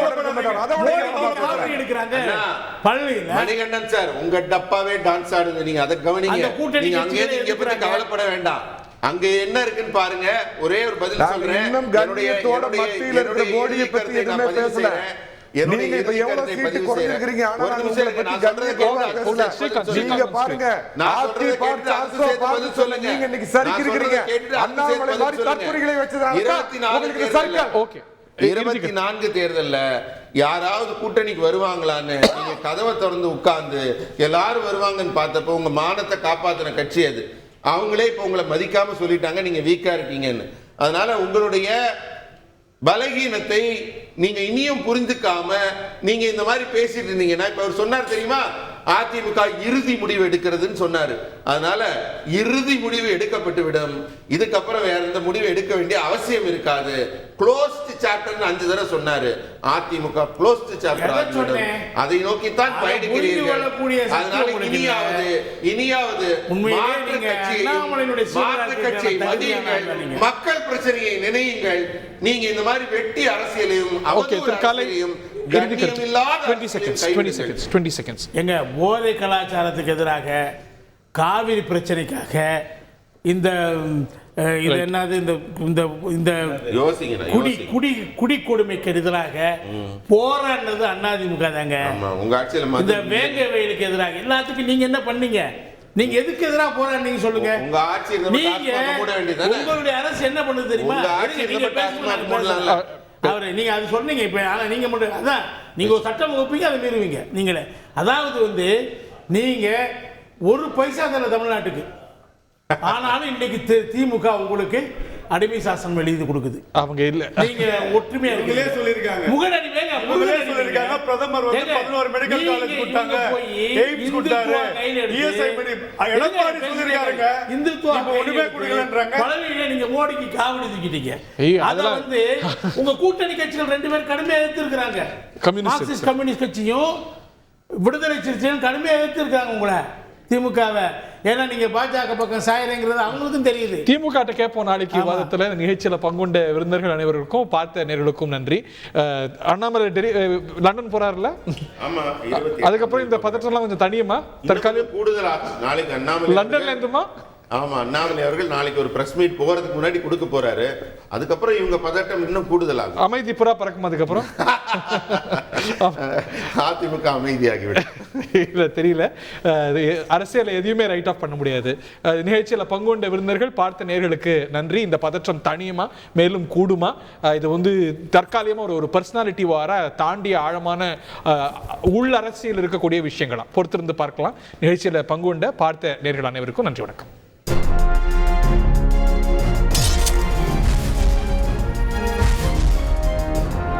மணிகண்டன் சார், உங்க டப்பாவே டான்ஸ் ஆடுது. நீங்க அதை கவனிங்க. நீங்க அங்கே இங்க பத்தி கவலைப்பட வேண்டாம். அங்க என்ன இருக்குன்னு பாருங்க. ஒரே ஒரு பதில் சொல்றேன்.
இன்னும் கண்ணியத்தோட மத்தியில இருக்க மோடியை பத்தி எதுவுமே பேசல. நீங்க இப்ப எவ்வளவு சீட்டு குறைஞ்சிருக்கீங்க, ஆனா நான் உங்களை பத்தி கண்ணியத்தோட பேசல. நீங்க பாருங்க, சொல்லுங்க, நீங்க இன்னைக்கு சரிக்கிறீங்க. அண்ணாமலை மாதிரி தற்கொலைகளை வச்சதால உங்களுக்கு சர்க்கார்.
ஓகே,
24 தேர்தல்ல யாராவது கூட்டணிக்கு வருவாங்களான்னு நீங்க கதவை திறந்து உட்கார்ந்து எல்லாரும் வருவாங்கன்னு பார்த்தப்போ உங்க மானத்தை காப்பாத்தின கட்சி அது. அவங்களே இப்ப உங்களை மதிக்காம சொல்லிட்டாங்க நீங்க வீக்கா இருக்கீங்கன்னு. அதனால உங்களுடைய பலகீனத்தை நீங்க இனியும் புரிஞ்சுக்காம நீங்க இந்த மாதிரி பேசிட்டு இருந்தீங்கன்னா, இப்ப அவர் சொன்னார் தெரியுமா, அதிமுக இறுதி முடிவு எடுக்கிறதுன்னு சொன்னாரு. அதனால இறுதி முடிவு எடுக்கப்பட்டு விடும். இதுக்கப்புறம் வேற எந்த முடிவு எடுக்க வேண்டிய அவசியம் இருக்காது. க்ளோஸ்ட் சாப்டர்னு 5 தடவை சொன்னாரு. அதிமுக க்ளோஸ்ட் சாப்டர் ஆகிவிடும். அதை நோக்கித்தான் பயணிக்கிறீர்கள். அதனால இனியாவது மாற்று கட்சியை மதியுங்கள், மக்கள் பிரச்சனையை நினையுங்கள். நீங்க இந்த மாதிரி வெட்டி அரசியலையும் அவதூறையும்
எங்க போதை கலாச்சாரத்துக்கு எதிராக, காவிரி பிரச்சனைக்காக, இந்த இது என்னது, இந்த குடி கொடுமைக்கு எதிராக போராடினது அதிமுக தாங்க. இந்த வேங்க வயலுக்கு எதிராக எல்லாத்துக்கும் நீங்க என்ன பண்ணீங்க? நீங்க எதுக்கு எதிராக போராடினீங்க சொல்லுங்க. நீங்க உங்களுடைய அரசு என்ன பண்ணுது தெரியுமா? அவரு நீங்க அது சொன்னீங்க. இப்ப நீங்க மட்டும் அதான் நீங்க ஒரு சட்டம் வகுப்பீங்க, அதை மீறுவீங்க நீங்களே. அதாவது நீங்க ஒரு பைசா தரல தமிழ்நாட்டுக்கு. ஆனாலும் இன்னைக்கு திமுக உங்களுக்கு அடிமை சாசனம் எழுதி கொடுக்குது.
அவங்க இல்ல,
நீங்க ஒற்றுமையா
சொல்லிருக்காங்க.
முகநடி வேங்க
சொல்லிருக்காங்க. பிரதமர் 11 மெடிக்கல் காலேஜ் கொடுத்தாங்க, எய்ம்ஸ் கொடுத்தாரு, இஎஸ்ஐ எடப்பாடி சொல்லிருக்காங்க.
இந்துத்துவ
ஒண்ணுமே கொடுக்கலன்றாங்க.
பலவீன நீங்க மோடிக்கு காவடி தூக்கிட்டீங்க. அத உங்க கூட்டணி கட்சிகள் 2 பேர் கடுமையா எதிர்த்திருக்காங்க. மார்க்சிஸ்ட் கம்யூனிஸ்ட் கட்சியும் விடுதலை சிறுத்தையும் கடுமையா எதிர்த்திருக்காங்க உங்களை, திமுகவை. ஏன்னா நீங்க பாஜக பக்கம் சாயறங்கிறது அவங்களுக்கும் தெரியுது.
திமுக கேட்போம் நாளைக்கு விவாதத்துல. நிகழ்ச்சியில பங்குண்ட விருந்தினர்கள் அனைவருக்கும், பார்த்த நேர்களுக்கும் நன்றி. அண்ணாமலை லண்டன் போறாருல, அதுக்கப்புறம் இந்த பதற்றம்லாம் கொஞ்சம் தனியுமா? தற்காலிகம்
கூடுதலா நாளைக்கு அண்ணாமலை
லண்டன்ல இருந்துமா?
ஆமா, அண்ணாமலை அவர்கள் நாளைக்கு ஒரு பிரஸ் மீட் போறதுக்கு முன்னாடி கொடுக்க போறாரு. அதுக்கப்புறம் இவங்க பதட்டம் இன்னும் கூடுதலாகும்.
அமைதி புறா பறக்கும். அதுக்கப்புறம்
அதிமுக அமைதியாகிவிடும்.
இல்ல தெரியல, அரசியல் எதையுமே ரைட் ஆஃப் பண்ண முடியாது. நிகழ்ச்சியில பங்குண்ட விருந்தினர்கள், பார்த்த நேர்களுக்கு நன்றி. இந்த பதற்றம் தனியுமா, மேலும் கூடுமா? இது தற்காலிகமா ஒரு பர்சனாலிட்டி வார தாண்டிய ஆழமான உள் அரசியல் இருக்கக்கூடிய விஷயங்களா பொறுத்திருந்து பார்க்கலாம். நிகழ்ச்சியில பங்குண்ட பார்த்த நேர்கள் அனைவருக்கும் நன்றி, வணக்கம்.